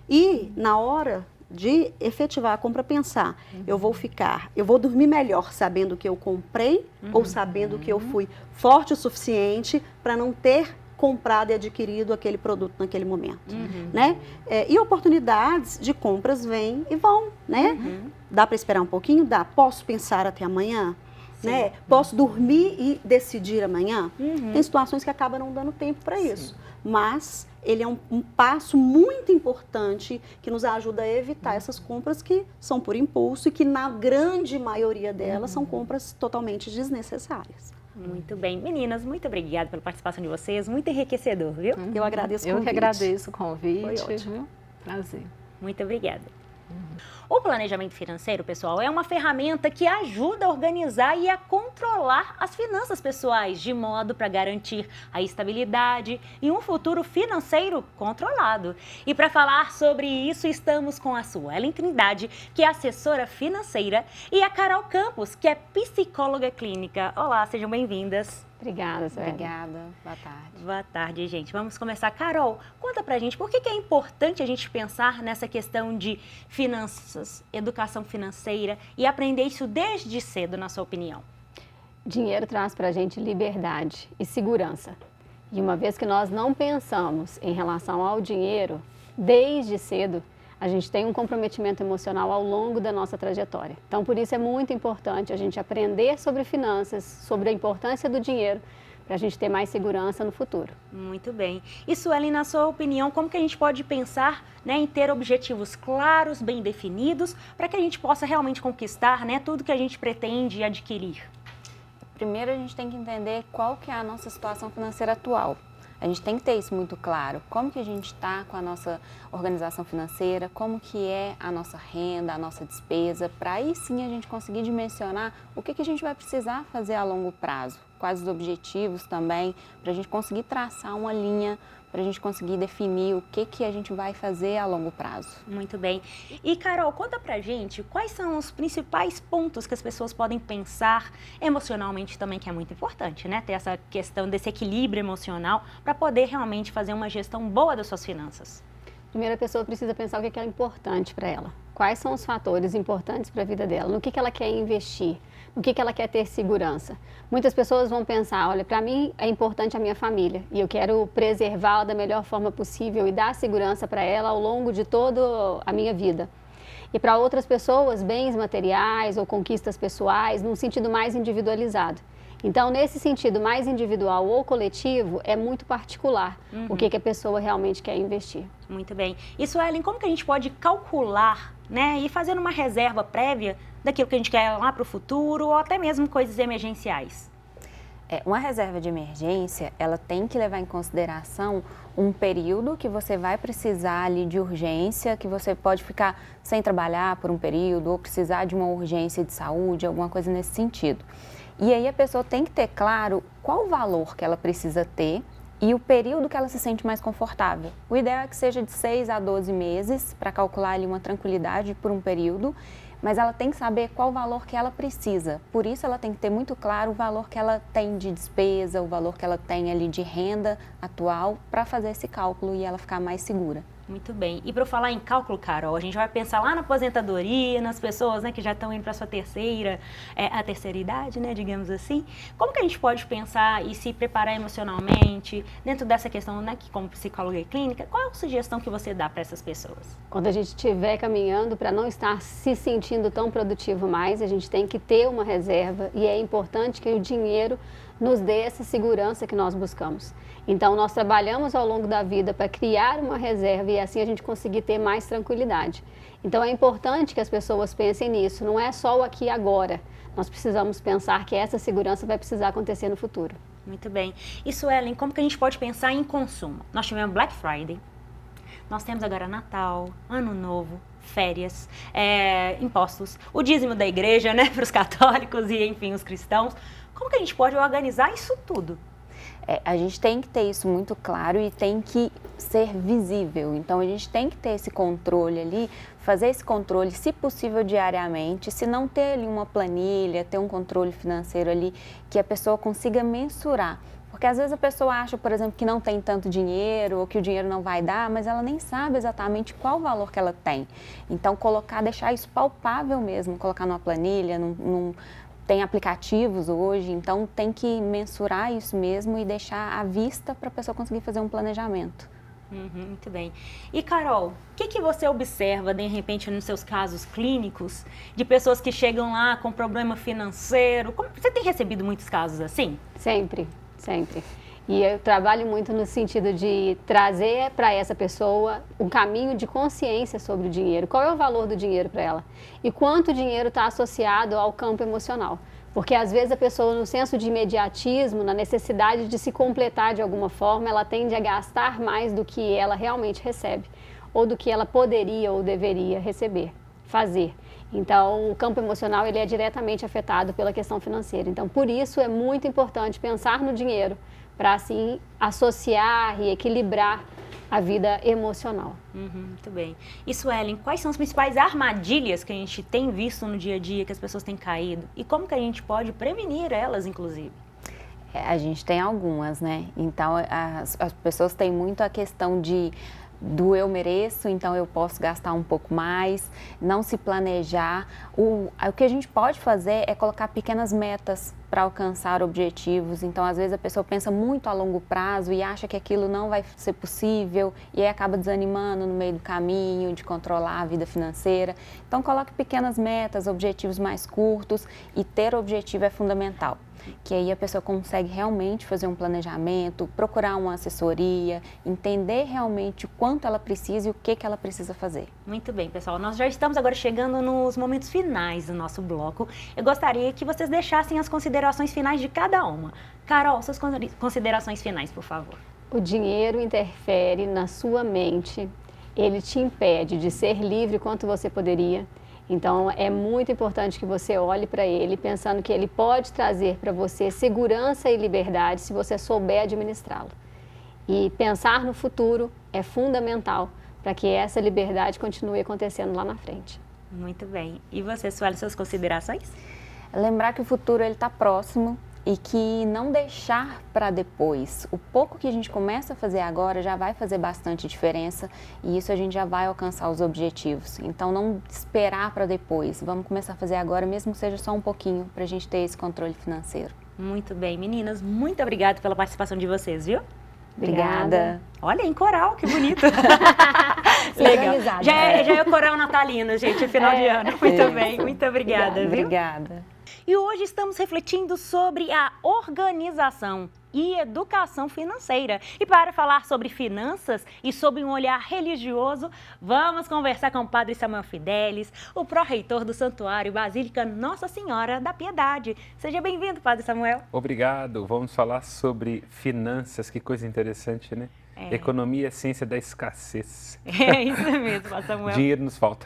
E, na hora de efetivar a compra, pensar, eu vou dormir melhor sabendo que eu comprei ou sabendo que eu fui forte o suficiente para não ter comprado e adquirido aquele produto naquele momento, né? E oportunidades de compras vêm e vão, né? Dá para esperar um pouquinho? Dá. Posso pensar até amanhã? Né? Posso dormir e decidir amanhã? Tem situações que acabam não dando tempo para isso, mas ele é um passo muito importante que nos ajuda a evitar essas compras que são por impulso e que na grande maioria delas são compras totalmente desnecessárias. Muito bem. Meninas, muito obrigada pela participação de vocês, muito enriquecedor, viu? Eu agradeço o convite. Eu que agradeço o Foi convite, ótimo. viu? Prazer. Muito obrigada. O planejamento financeiro, pessoal, é uma ferramenta que ajuda a organizar e a controlar as finanças pessoais, de modo para garantir a estabilidade e um futuro financeiro controlado. E para falar sobre isso, estamos com a Suelen Trindade, que é assessora financeira, e a Carol Campos, que é psicóloga clínica. Olá, sejam bem-vindas. Obrigada, Suelen. Obrigada, boa tarde. Boa tarde, gente. Vamos começar. Carol, conta pra gente por que é importante a gente pensar nessa questão de finanças, educação financeira e aprender isso desde cedo, na sua opinião. Dinheiro traz pra gente liberdade e segurança. E uma vez que nós não pensamos em relação ao dinheiro, desde cedo, a gente tem um comprometimento emocional ao longo da nossa trajetória. Então, por isso é muito importante a gente aprender sobre finanças, sobre a importância do dinheiro, para a gente ter mais segurança no futuro. Muito bem. E Suelen, na sua opinião, como que a gente pode pensar, né, em ter objetivos claros, bem definidos, para que a gente possa realmente conquistar, né, tudo que a gente pretende adquirir? Primeiro, a gente tem que entender qual que é a nossa situação financeira atual. A gente tem que ter isso muito claro, como que a gente está com a nossa organização financeira, como que é a nossa renda, a nossa despesa, para aí sim a gente conseguir dimensionar o que a gente vai precisar fazer a longo prazo, quais os objetivos também, para a gente conseguir traçar uma linha, para a gente conseguir definir o que a gente vai fazer a longo prazo. Muito bem. E Carol, conta pra gente quais são os principais pontos que as pessoas podem pensar emocionalmente também, que é muito importante, né? Ter essa questão desse equilíbrio emocional para poder realmente fazer uma gestão boa das suas finanças. Primeiro, a pessoa precisa pensar o que é importante para ela. Quais são os fatores importantes para a vida dela, no que ela quer investir, no que ela quer ter segurança. Muitas pessoas vão pensar, olha, para mim é importante a minha família e eu quero preservá-la da melhor forma possível e dar segurança para ela ao longo de toda a minha vida. E para outras pessoas, bens materiais ou conquistas pessoais, num sentido mais individualizado. Então, nesse sentido mais individual ou coletivo, é muito particular o que a pessoa realmente quer investir. Muito bem. E Suelen, como que a gente pode calcular, né, e fazer uma reserva prévia daquilo que a gente quer lá para o futuro ou até mesmo coisas emergenciais? Uma reserva de emergência, ela tem que levar em consideração um período que você vai precisar ali de urgência, que você pode ficar sem trabalhar por um período ou precisar de uma urgência de saúde, alguma coisa nesse sentido. E aí a pessoa tem que ter claro qual o valor que ela precisa ter e o período que ela se sente mais confortável. O ideal é que seja de 6 a 12 meses para calcular ali uma tranquilidade por um período, mas ela tem que saber qual o valor que ela precisa. Por isso ela tem que ter muito claro o valor que ela tem de despesa, o valor que ela tem ali de renda atual para fazer esse cálculo e ela ficar mais segura. Muito bem. E para falar em cálculo, Carol, a gente vai pensar lá na aposentadoria, nas pessoas, né, que já estão indo para a sua a terceira idade, né, digamos assim. Como que a gente pode pensar e se preparar emocionalmente dentro dessa questão, né, que como psicóloga clínica, qual é a sugestão que você dá para essas pessoas? Quando a gente estiver caminhando para não estar se sentindo tão produtivo mais, a gente tem que ter uma reserva e é importante que o dinheiro nos dê essa segurança que nós buscamos. Então, nós trabalhamos ao longo da vida para criar uma reserva e assim a gente conseguir ter mais tranquilidade. Então, é importante que as pessoas pensem nisso, não é só o aqui e agora. Nós precisamos pensar que essa segurança vai precisar acontecer no futuro. Muito bem. E Suelen, como que a gente pode pensar em consumo? Nós tivemos Black Friday, nós temos agora Natal, Ano Novo, férias, impostos, o dízimo da igreja, né, para os católicos e, enfim, os cristãos. Como que a gente pode organizar isso tudo? A gente tem que ter isso muito claro e tem que ser visível. Então, a gente tem que ter esse controle ali, fazer esse controle, se possível, diariamente. Se não ter ali uma planilha, ter um controle financeiro ali, que a pessoa consiga mensurar. Porque às vezes a pessoa acha, por exemplo, que não tem tanto dinheiro ou que o dinheiro não vai dar, mas ela nem sabe exatamente qual o valor que ela tem. Então, deixar isso palpável mesmo, colocar numa planilha, tem aplicativos hoje, então tem que mensurar isso mesmo e deixar à vista para a pessoa conseguir fazer um planejamento. Muito bem. E Carol, o que você observa, de repente, nos seus casos clínicos, de pessoas que chegam lá com problema financeiro? Você tem recebido muitos casos assim? Sempre, sempre. E eu trabalho muito no sentido de trazer para essa pessoa um caminho de consciência sobre o dinheiro. Qual é o valor do dinheiro para ela? E quanto o dinheiro está associado ao campo emocional. Porque às vezes a pessoa, no senso de imediatismo, na necessidade de se completar de alguma forma, ela tende a gastar mais do que ela realmente recebe. Ou do que ela poderia ou deveria fazer. Então, o campo emocional ele é diretamente afetado pela questão financeira. Então, por isso é muito importante pensar no dinheiro, para assim associar e equilibrar a vida emocional. Muito bem. E Suelen, quais são as principais armadilhas que a gente tem visto no dia a dia, que as pessoas têm caído? E como que a gente pode prevenir elas, inclusive? A gente tem algumas, né? Então, as pessoas têm muito a questão do eu mereço, então eu posso gastar um pouco mais, não se planejar. O que a gente pode fazer é colocar pequenas metas para alcançar objetivos. Então, às vezes a pessoa pensa muito a longo prazo e acha que aquilo não vai ser possível e aí acaba desanimando no meio do caminho de controlar a vida financeira. Então, coloque pequenas metas, objetivos mais curtos e ter objetivo é fundamental. Que aí a pessoa consegue realmente fazer um planejamento, procurar uma assessoria, entender realmente o quanto ela precisa e o que ela precisa fazer. Muito bem, pessoal. Nós já estamos agora chegando nos momentos finais do nosso bloco. Eu gostaria que vocês deixassem as considerações finais de cada uma. Carol, suas considerações finais, por favor. O dinheiro interfere na sua mente, ele te impede de ser livre quanto você poderia. Então, é muito importante que você olhe para ele pensando que ele pode trazer para você segurança e liberdade se você souber administrá-lo. E pensar no futuro é fundamental para que essa liberdade continue acontecendo lá na frente. Muito bem. E você, Sueli, suas considerações? Lembrar que o futuro está próximo e que não deixar para depois. O pouco que a gente começa a fazer agora já vai fazer bastante diferença e isso a gente já vai alcançar os objetivos. Então, não esperar para depois. Vamos começar a fazer agora, mesmo que seja só um pouquinho, para a gente ter esse controle financeiro. Muito bem. Meninas, muito obrigada pela participação de vocês, viu? Obrigada. Olha, em coral, que bonito. Legal. Já é o coral natalino, gente, final de ano. Muito bem, muito obrigada, viu? Obrigada. E hoje estamos refletindo sobre a organização e educação financeira. E para falar sobre finanças e sobre um olhar religioso, vamos conversar com o Padre Samuel Fidelis, o pró-reitor do Santuário Basílica Nossa Senhora da Piedade. Seja bem-vindo, Padre Samuel. Obrigado. Vamos falar sobre finanças, que coisa interessante, né? Economia é ciência da escassez. É isso mesmo, Padre Samuel. Dinheiro nos falta.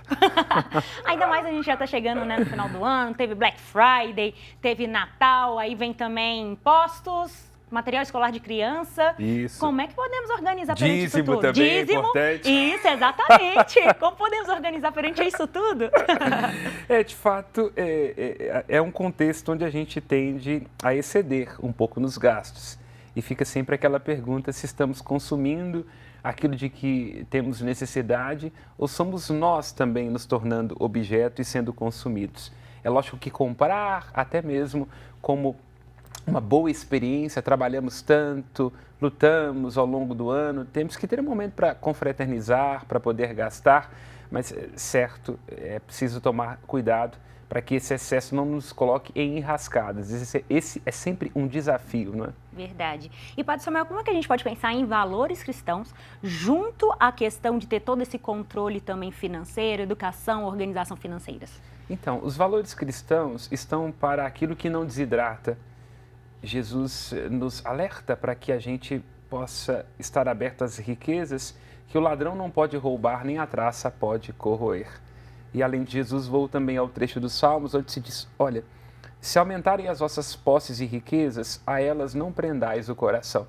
Ainda mais a gente já está chegando, né, no final do ano, teve Black Friday, teve Natal, aí vem também impostos, material escolar de criança. Isso. Como é que podemos organizar perante isso Dízimo tudo? também é importante. Isso, exatamente. Como podemos organizar perante isso tudo? De fato, é um contexto onde a gente tende a exceder um pouco nos gastos. E fica sempre aquela pergunta se estamos consumindo aquilo de que temos necessidade ou somos nós também nos tornando objeto e sendo consumidos. É lógico que comprar, até mesmo como uma boa experiência, trabalhamos tanto, lutamos ao longo do ano, temos que ter um momento para confraternizar, para poder gastar, mas, certo, é preciso tomar cuidado para que esse excesso não nos coloque em enrascadas. Esse é sempre um desafio, não é? Verdade. E, Padre Samuel, como é que a gente pode pensar em valores cristãos junto à questão de ter todo esse controle também financeiro, educação, organização financeiras? Então, os valores cristãos estão para aquilo que não desidrata. Jesus nos alerta para que a gente possa estar aberto às riquezas que o ladrão não pode roubar, nem a traça pode corroer. E além de Jesus, vou também ao trecho dos Salmos, onde se diz, olha, se aumentarem as vossas posses e riquezas, a elas não prendais o coração.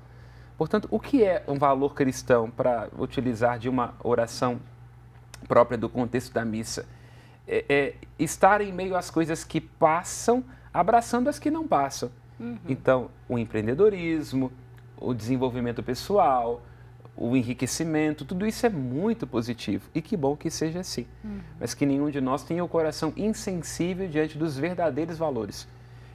Portanto, o que é um valor cristão, para utilizar de uma oração própria do contexto da missa? É estar em meio às coisas que passam, abraçando as que não passam. Então, o empreendedorismo, o desenvolvimento pessoal, o enriquecimento, tudo isso é muito positivo. E que bom que seja assim. Mas que nenhum de nós tenha o coração insensível diante dos verdadeiros valores.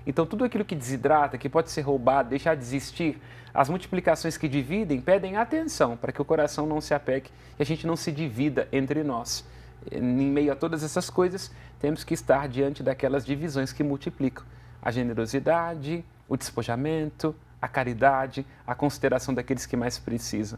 Então, tudo aquilo que desidrata, que pode ser roubado, deixar de existir, as multiplicações que dividem, pedem atenção para que o coração não se apegue e a gente não se divida entre nós. Em meio a todas essas coisas, temos que estar diante daquelas divisões que multiplicam. A generosidade, o despojamento, a caridade, a consideração daqueles que mais precisam.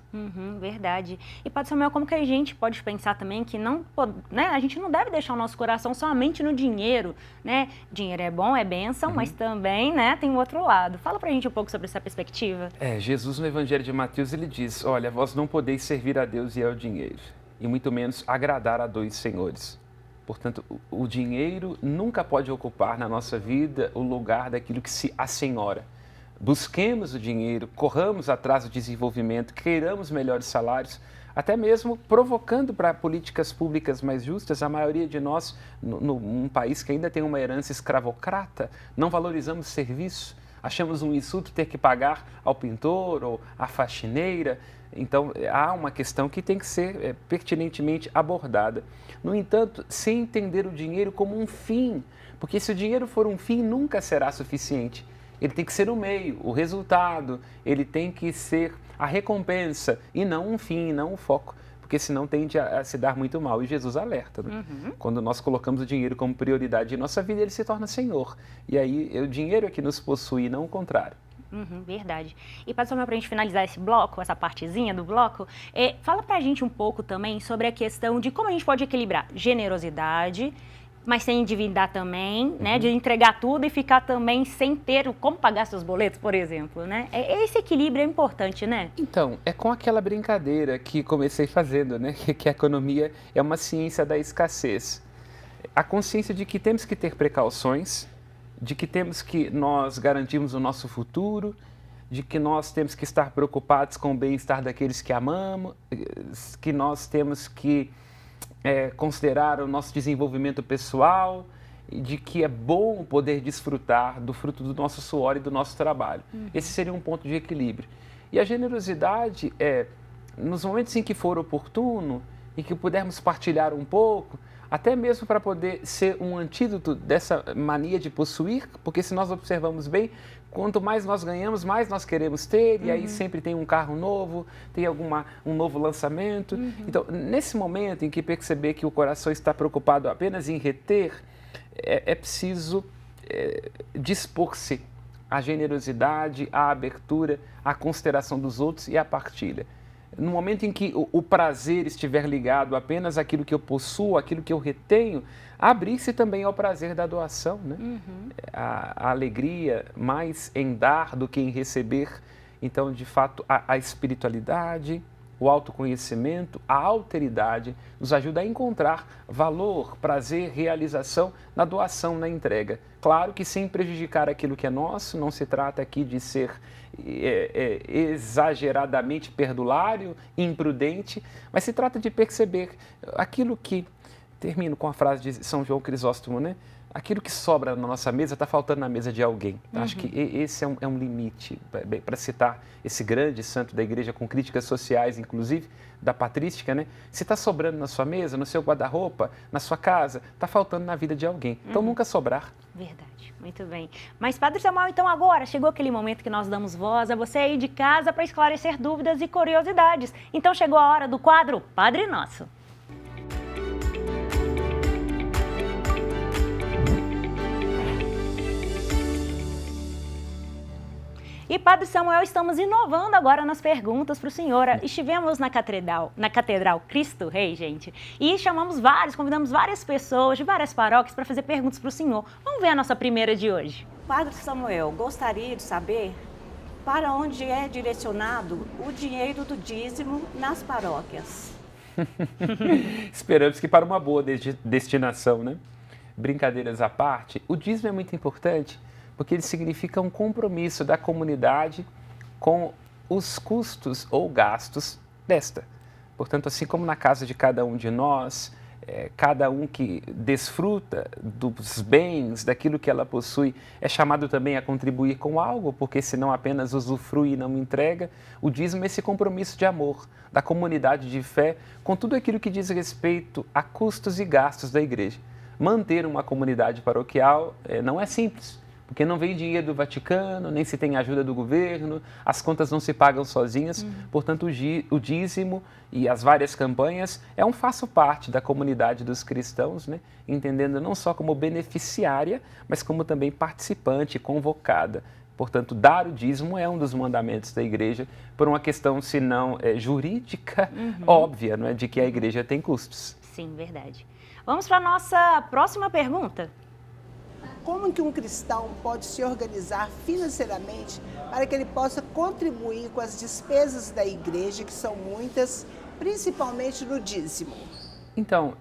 Verdade. E, Padre Samuel, como que a gente pode pensar também que não, né, a gente não deve deixar o nosso coração somente no dinheiro, né? Dinheiro é bom, é bênção, mas também, né, tem o outro lado. Fala pra gente um pouco sobre essa perspectiva. Jesus no Evangelho de Mateus, ele diz, olha, vós não podeis servir a Deus e ao dinheiro, e muito menos agradar a dois senhores. Portanto, o dinheiro nunca pode ocupar na nossa vida o lugar daquilo que se assenhora. Busquemos o dinheiro, corramos atrás do desenvolvimento, queiramos melhores salários, até mesmo provocando para políticas públicas mais justas. A maioria de nós, num país que ainda tem uma herança escravocrata, não valorizamos serviço, achamos um insulto ter que pagar ao pintor ou à faxineira. Então, há uma questão que tem que ser pertinentemente abordada. No entanto, sem entender o dinheiro como um fim, porque se o dinheiro for um fim, nunca será suficiente. Ele tem que ser o meio, o resultado, ele tem que ser a recompensa e não um fim, não um foco, porque senão tende a se dar muito mal. E Jesus alerta, né? Quando nós colocamos o dinheiro como prioridade em nossa vida, ele se torna senhor. E aí o dinheiro é que nos possui, não o contrário. Verdade. E, Padre Samuel, para a gente finalizar esse bloco, essa partezinha do bloco, fala para a gente um pouco também sobre a questão de como a gente pode equilibrar generosidade, mas sem endividar também, né? De entregar tudo e ficar também sem ter como pagar seus boletos, por exemplo, né? Esse equilíbrio é importante, né? Então, é com aquela brincadeira que comecei fazendo, né? Que a economia é uma ciência da escassez. A consciência de que temos que ter precauções, de que temos que nós garantirmos o nosso futuro, de que nós temos que estar preocupados com o bem-estar daqueles que amamos, que nós temos que considerar o nosso desenvolvimento pessoal, e de que é bom poder desfrutar do fruto do nosso suor e do nosso trabalho. Esse seria um ponto de equilíbrio. E a generosidade nos momentos em que for oportuno e que pudermos partilhar um pouco, até mesmo para poder ser um antídoto dessa mania de possuir, porque se nós observamos bem, quanto mais nós ganhamos, mais nós queremos ter, e aí sempre tem um carro novo, tem um novo lançamento. Então, nesse momento em que perceber que o coração está preocupado apenas em reter, é preciso dispor-se à generosidade, à abertura, à consideração dos outros e à partilha. No momento em que o prazer estiver ligado apenas àquilo que eu possuo, àquilo que eu retenho, abrir-se também ao prazer da doação, né? A alegria mais em dar do que em receber. Então, de fato, a espiritualidade, o autoconhecimento, a alteridade nos ajuda a encontrar valor, prazer, realização na doação, na entrega. Claro que sem prejudicar aquilo que é nosso, não se trata aqui de ser exageradamente perdulário, imprudente, mas se trata de perceber aquilo que, termino com a frase de São João Crisóstomo, né? aquilo que sobra na nossa mesa está faltando na mesa de alguém. Acho que esse é um limite, para citar esse grande santo da igreja com críticas sociais, inclusive, da patrística, né? Se está sobrando na sua mesa, no seu guarda-roupa, na sua casa, está faltando na vida de alguém. Então, nunca sobrar. Verdade, muito bem. Mas, Padre Samuel, então agora chegou aquele momento que nós damos voz a você aí de casa para esclarecer dúvidas e curiosidades. Então chegou a hora do quadro Padre Nosso. E, Padre Samuel, estamos inovando agora nas perguntas para o senhor. Estivemos na Catedral Cristo Rei, gente, e convidamos várias pessoas de várias paróquias para fazer perguntas para o senhor. Vamos ver a nossa primeira de hoje. Padre Samuel, gostaria de saber para onde é direcionado o dinheiro do dízimo nas paróquias. Esperamos que para uma boa destinação, né? Brincadeiras à parte, o dízimo é muito importante porque ele significa um compromisso da comunidade com os custos ou gastos desta. Portanto, assim como na casa de cada um de nós, cada um que desfruta dos bens, daquilo que ela possui, é chamado também a contribuir com algo, porque senão apenas usufrui e não entrega. O dízimo é esse compromisso de amor da comunidade de fé com tudo aquilo que diz respeito a custos e gastos da igreja. Manter uma comunidade paroquial não é simples, porque não vem dinheiro do Vaticano, nem se tem ajuda do governo, as contas não se pagam sozinhas, portanto o dízimo e as várias campanhas faço parte da comunidade dos cristãos, né? Entendendo não só como beneficiária, mas como também participante, convocada. Portanto, dar o dízimo é um dos mandamentos da igreja, por uma questão, se não jurídica, óbvia, não é? De que a igreja tem custos. Sim, verdade. Vamos para a nossa próxima pergunta. Como que um cristão pode se organizar financeiramente para que ele possa contribuir com as despesas da igreja, que são muitas, principalmente no dízimo? Então,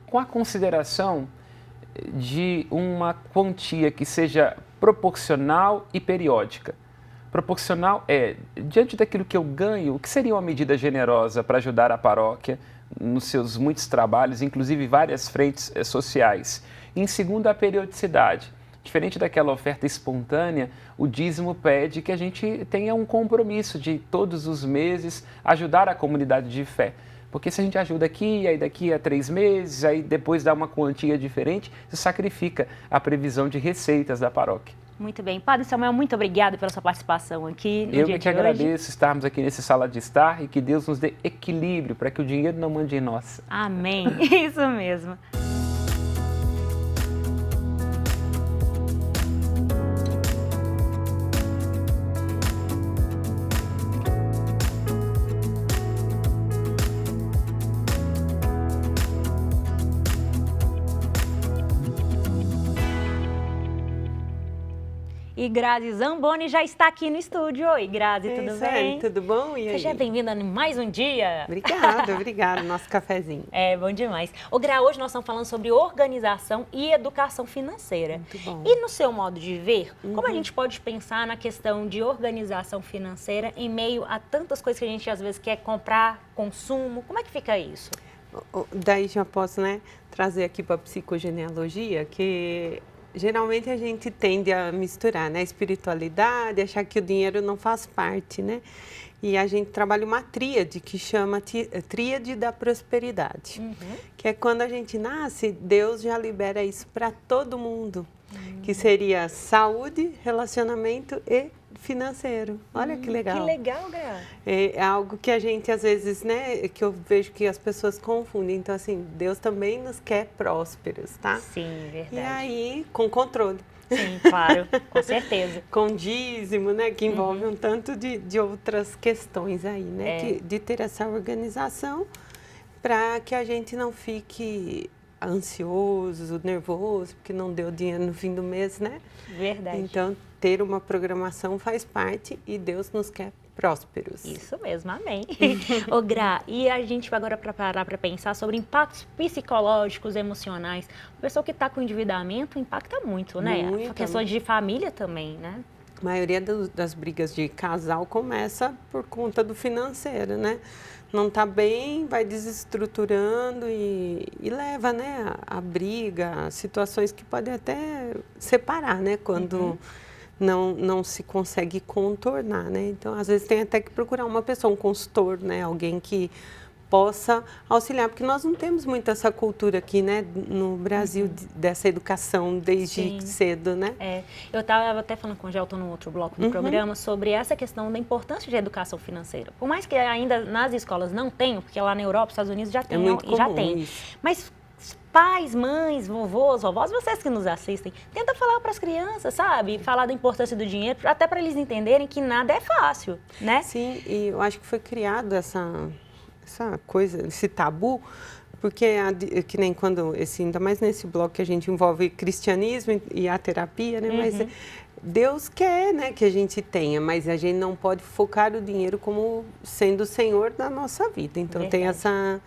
com a consideração de uma quantia que seja proporcional e periódica. Proporcional diante daquilo que eu ganho, o que seria uma medida generosa para ajudar a paróquia nos seus muitos trabalhos, inclusive várias frentes sociais. Em segundo, a periodicidade. Diferente daquela oferta espontânea, o dízimo pede que a gente tenha um compromisso de todos os meses ajudar a comunidade de fé. Porque se a gente ajuda aqui, aí daqui a 3 meses, aí depois dá uma quantia diferente, isso sacrifica a previsão de receitas da paróquia. Muito bem. Padre Samuel, muito obrigado pela sua participação aqui no dia de hoje. Eu que agradeço estarmos aqui nesse Sala de Estar e que Deus nos dê equilíbrio para que o dinheiro não mande em nós. Amém. Isso mesmo. E Grazi Zamboni já está aqui no estúdio. Oi, Grazi, tudo bem? Tudo bom? E aí? Seja bem-vinda em mais um dia. Obrigada, nosso cafezinho. É, bom demais. Ô, Gra, hoje nós estamos falando sobre organização e educação financeira. Muito bom. E no seu modo de ver, como a gente pode pensar na questão de organização financeira em meio a tantas coisas que a gente às vezes quer comprar, consumo? Como é que fica isso? Daí já posso, trazer aqui para a psicogenealogia que geralmente a gente tende a misturar, a espiritualidade, achar que o dinheiro não faz parte, E a gente trabalha uma tríade que chama tríade da prosperidade, que é quando a gente nasce, Deus já libera isso para todo mundo, que seria saúde, relacionamento e financeiro. Olha que legal. Que legal, Gra. É algo que a gente, às vezes, que eu vejo que as pessoas confundem. Então, assim, Deus também nos quer prósperos, tá? Sim, verdade. E aí, com controle. Sim, claro, com certeza. Com dízimo, que envolve um tanto de outras questões aí, de ter essa organização para que a gente não fique ansioso, nervoso, porque não deu dinheiro no fim do mês, Verdade. Então, ter uma programação faz parte e Deus nos quer prósperos. Isso mesmo, amém. Ô, Gra, e a gente vai agora parar para pensar sobre impactos psicológicos, emocionais. A pessoa que está com endividamento impacta muito, Muito, a questão de família também, A maioria das brigas de casal começa por conta do financeiro, não está bem, vai desestruturando e leva, né, a briga, a situações que podem até separar, né, quando não se consegue contornar, né. Então, às vezes tem até que procurar uma pessoa, um consultor, né, alguém que possa auxiliar, porque nós não temos muito essa cultura aqui, né, no Brasil, dessa educação desde cedo, né? Eu estava até falando com o Gelton no outro bloco do programa sobre essa questão da importância de educação financeira. Por mais que ainda nas escolas não tenham, porque lá na Europa, nos Estados Unidos já tem, muito e já comum tem. isso. Mas pais, mães, vovôs, vovós, vocês que nos assistem, tenta falar para as crianças, sabe? Falar da importância do dinheiro, até para eles entenderem que nada é fácil, né? Sim, e eu acho que foi criado essa coisa, esse tabu, porque que nem quando, ainda mais nesse bloco que a gente envolve cristianismo e a terapia, né? Mas Deus quer, né, que a gente tenha, mas a gente não pode focar o dinheiro como sendo o Senhor da nossa vida. Então tem essa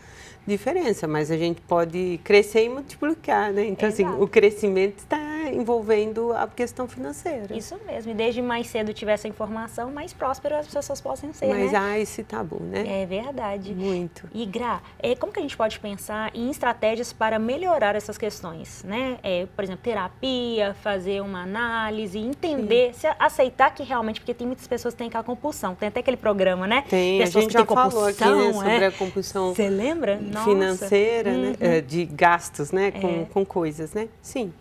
diferença, mas a gente pode crescer e multiplicar, né? Então, assim, o crescimento está envolvendo a questão financeira. Isso mesmo, e desde mais cedo tiver essa informação, mais prósperas as pessoas possam ser, mas né? há esse tabu, né? É verdade. Muito. E Gra, como que a gente pode pensar em estratégias para melhorar essas questões, né? Por exemplo, terapia, fazer uma análise, entender, aceitar que realmente, porque tem muitas pessoas que têm aquela compulsão, tem até aquele programa, né? Tem, pessoas a gente já falou aqui, né, sobre a compulsão Você lembra? financeira, né? De gastos, né? Com coisas, né? Sim.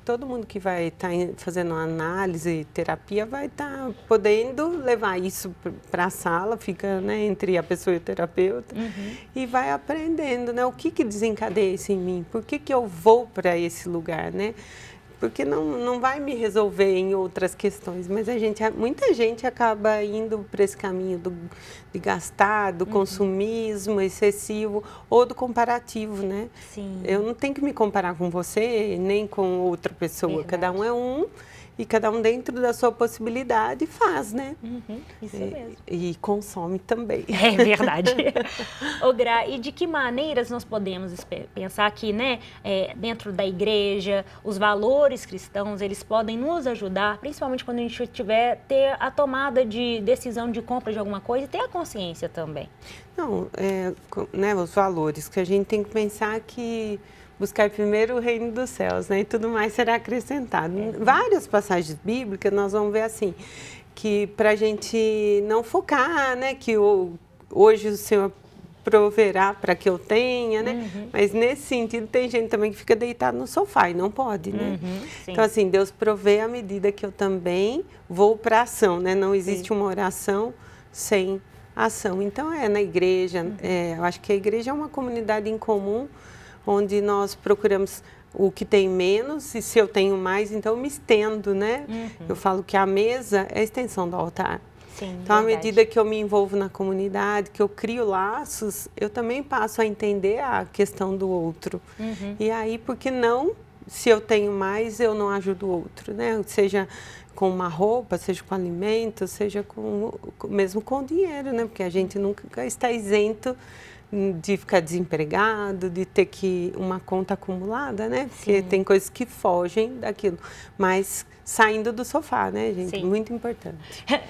Todo mundo que vai estar fazendo uma análise, terapia, vai estar podendo levar isso para a sala, fica, né, entre a pessoa e o terapeuta, e vai aprendendo, né, o que desencadeia isso em mim, por que eu vou para esse lugar, né? Porque não vai me resolver em outras questões, mas muita gente acaba indo para esse caminho de gastar, do consumismo excessivo ou do comparativo, né? Sim. Eu não tenho que me comparar com você, nem com outra pessoa. Verdade. Cada um é um e cada um dentro da sua possibilidade faz, né? Isso mesmo. E consome também. É verdade. Ô Gra, e de que maneiras nós podemos pensar que, né, dentro da igreja, os valores cristãos, eles podem nos ajudar, principalmente quando a gente ter a tomada de decisão de compra de alguma coisa e ter a consciência também? Não, né, os valores que a gente tem que pensar que buscar primeiro o reino dos céus, né? E tudo mais será acrescentado. Várias passagens bíblicas nós vamos ver assim, que para a gente não focar, né? Que hoje o Senhor proverá para que eu tenha, né? Mas nesse sentido tem gente também que fica deitado no sofá e não pode, né? Então assim, Deus provê à medida que eu também vou para a ação, né? Não existe uma oração sem ação. Então na igreja, eu acho que a igreja é uma comunidade em comum, onde nós procuramos o que tem menos, e se eu tenho mais, então eu me estendo, né? Eu falo que a mesa é a extensão do altar. Sim, então, à medida que eu me envolvo na comunidade, que eu crio laços, eu também passo a entender a questão do outro. E aí, por que não, se eu tenho mais, eu não ajudo o outro, né? Seja com uma roupa, seja com alimento, seja mesmo com dinheiro, né? Porque a gente nunca está isento de ficar desempregado, de ter uma conta acumulada, né? Porque tem coisas que fogem daquilo, mas saindo do sofá, né, gente? Muito importante.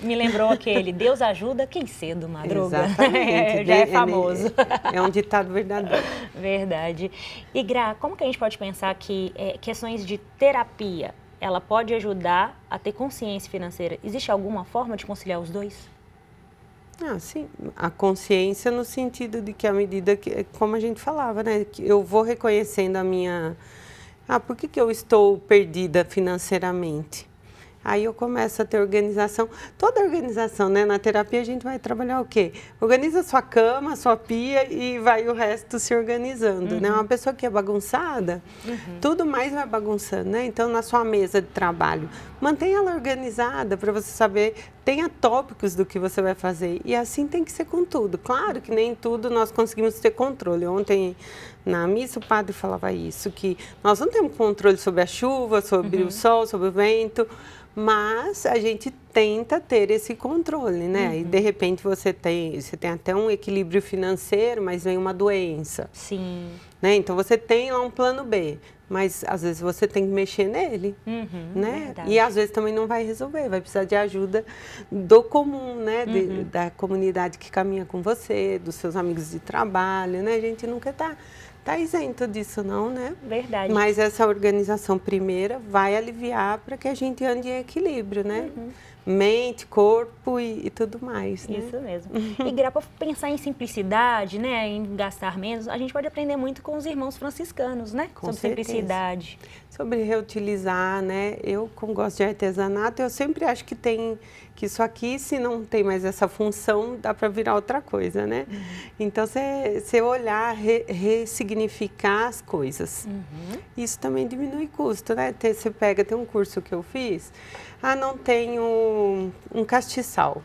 Me lembrou aquele, Deus ajuda quem cedo madruga. Exatamente. Já é famoso. É um ditado verdadeiro. Verdade. E Gra, como que a gente pode pensar que questões de terapia, ela pode ajudar a ter consciência financeira? Existe alguma forma de conciliar os dois? Sim, a consciência no sentido de que à medida que, como a gente falava, né, que eu vou reconhecendo a minha... por que eu estou perdida financeiramente? Aí eu começo a ter organização. Toda organização, né? Na terapia a gente vai trabalhar o quê? Organiza a sua cama, a sua pia e vai o resto se organizando, né? Uma pessoa que é bagunçada, tudo mais vai bagunçando, né? Então, na sua mesa de trabalho, mantenha ela organizada para você saber, tenha tópicos do que você vai fazer. E assim tem que ser com tudo. Claro que nem tudo nós conseguimos ter controle. Ontem, na missa, o padre falava isso, que nós não temos controle sobre a chuva, sobre o sol, sobre o vento, mas a gente tenta ter esse controle, né? E de repente você tem até um equilíbrio financeiro, mas vem uma doença. Sim. Né? Então você tem lá um plano B. mas às vezes você tem que mexer nele, né? Verdade. E às vezes também não vai resolver, vai precisar de ajuda do comum, né? Da comunidade que caminha com você, dos seus amigos de trabalho, né? A gente nunca tá isento disso não, né? Verdade. Mas essa organização primeira vai aliviar para que a gente ande em equilíbrio, né? Mente, corpo e tudo mais, né? Isso mesmo. E Gra, para pensar em simplicidade, né, em gastar menos, a gente pode aprender muito com os irmãos franciscanos, né? Com sobre certeza. simplicidade. Sobre reutilizar, né? Eu, como gosto de artesanato, eu sempre acho que isso aqui, se não tem mais essa função, dá para virar outra coisa, né? Então, você olhar, ressignificar as coisas. Isso também diminui custo, né? Você pega, tem um curso que eu fiz, não tenho um castiçal.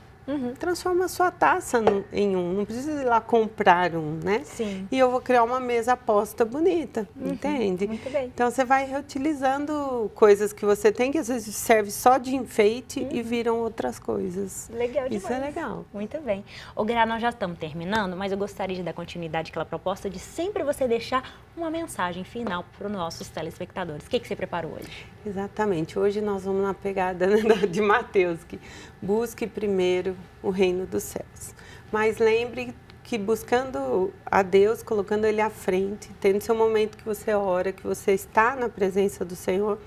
Transforma a sua taça em um, não precisa ir lá comprar um, né? Sim. E eu vou criar uma mesa posta bonita, entende? Muito bem. Então você vai reutilizando coisas que você tem, que às vezes serve só de enfeite e viram outras coisas. Legal demais. Isso é legal. Muito bem. Ô Gra, nós já estamos terminando, mas eu gostaria de dar continuidade àquela proposta de sempre você deixar uma mensagem final para os nossos telespectadores. O que você preparou hoje? Exatamente. Hoje nós vamos na pegada, né, de Mateus, que busque primeiro o reino dos céus. Mas lembre que buscando a Deus, colocando Ele à frente, tendo seu momento que você ora, que você está na presença do Senhor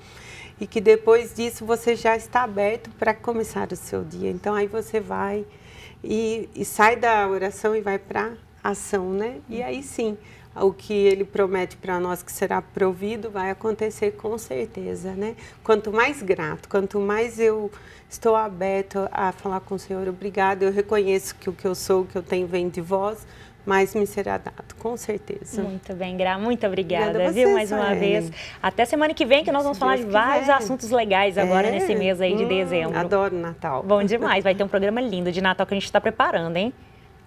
e que depois disso você já está aberto para começar o seu dia. Então aí você vai e sai da oração e vai para a ação, né? E aí sim, o que Ele promete para nós que será provido vai acontecer com certeza, né? Quanto mais grato, quanto mais eu estou aberto a falar com o Senhor, obrigado, eu reconheço que o que eu sou, o que eu tenho vem de vós, mas me será dado, com certeza. Muito bem, Gra, muito obrigada, Obrigada a viu, você, mais uma Suelen. vez. Até semana que vem, que nós vamos falar de vários assuntos legais agora nesse mês aí de dezembro. Adoro Natal. Bom demais, vai ter um programa lindo de Natal que a gente está preparando, hein?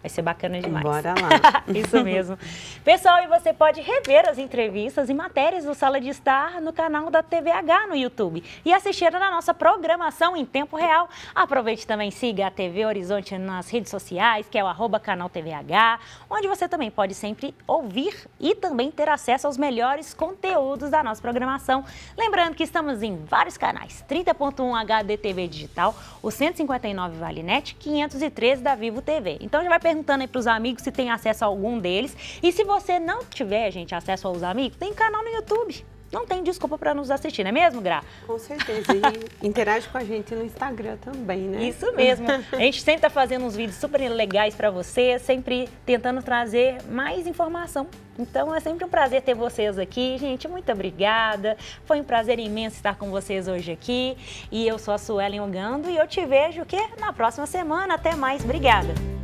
Vai ser bacana demais. Bora lá. Isso mesmo. Pessoal, e você pode rever as entrevistas e matérias do Sala de Estar no canal da TVH no YouTube e assistir a nossa programação em tempo real. Aproveite também, siga a TV Horizonte nas redes sociais, que é o @canal TVH, onde você também pode sempre ouvir e também ter acesso aos melhores conteúdos da nossa programação. Lembrando que estamos em vários canais, 30.1 HDTV Digital, o 159 Valinet, 513 da Vivo TV. Então já vai perguntando aí para os amigos se tem acesso a algum deles. E se você não tiver, gente, acesso aos amigos, tem canal no YouTube. Não tem desculpa para nos assistir, não é mesmo, Gra? Com certeza. E interage com a gente no Instagram também, né? Isso mesmo. A gente sempre está fazendo uns vídeos super legais para você, sempre tentando trazer mais informação. Então é sempre um prazer ter vocês aqui, gente. Muito obrigada. Foi um prazer imenso estar com vocês hoje aqui. E eu sou a Suelen Ogando e eu te vejo na próxima semana. Até mais. Obrigada.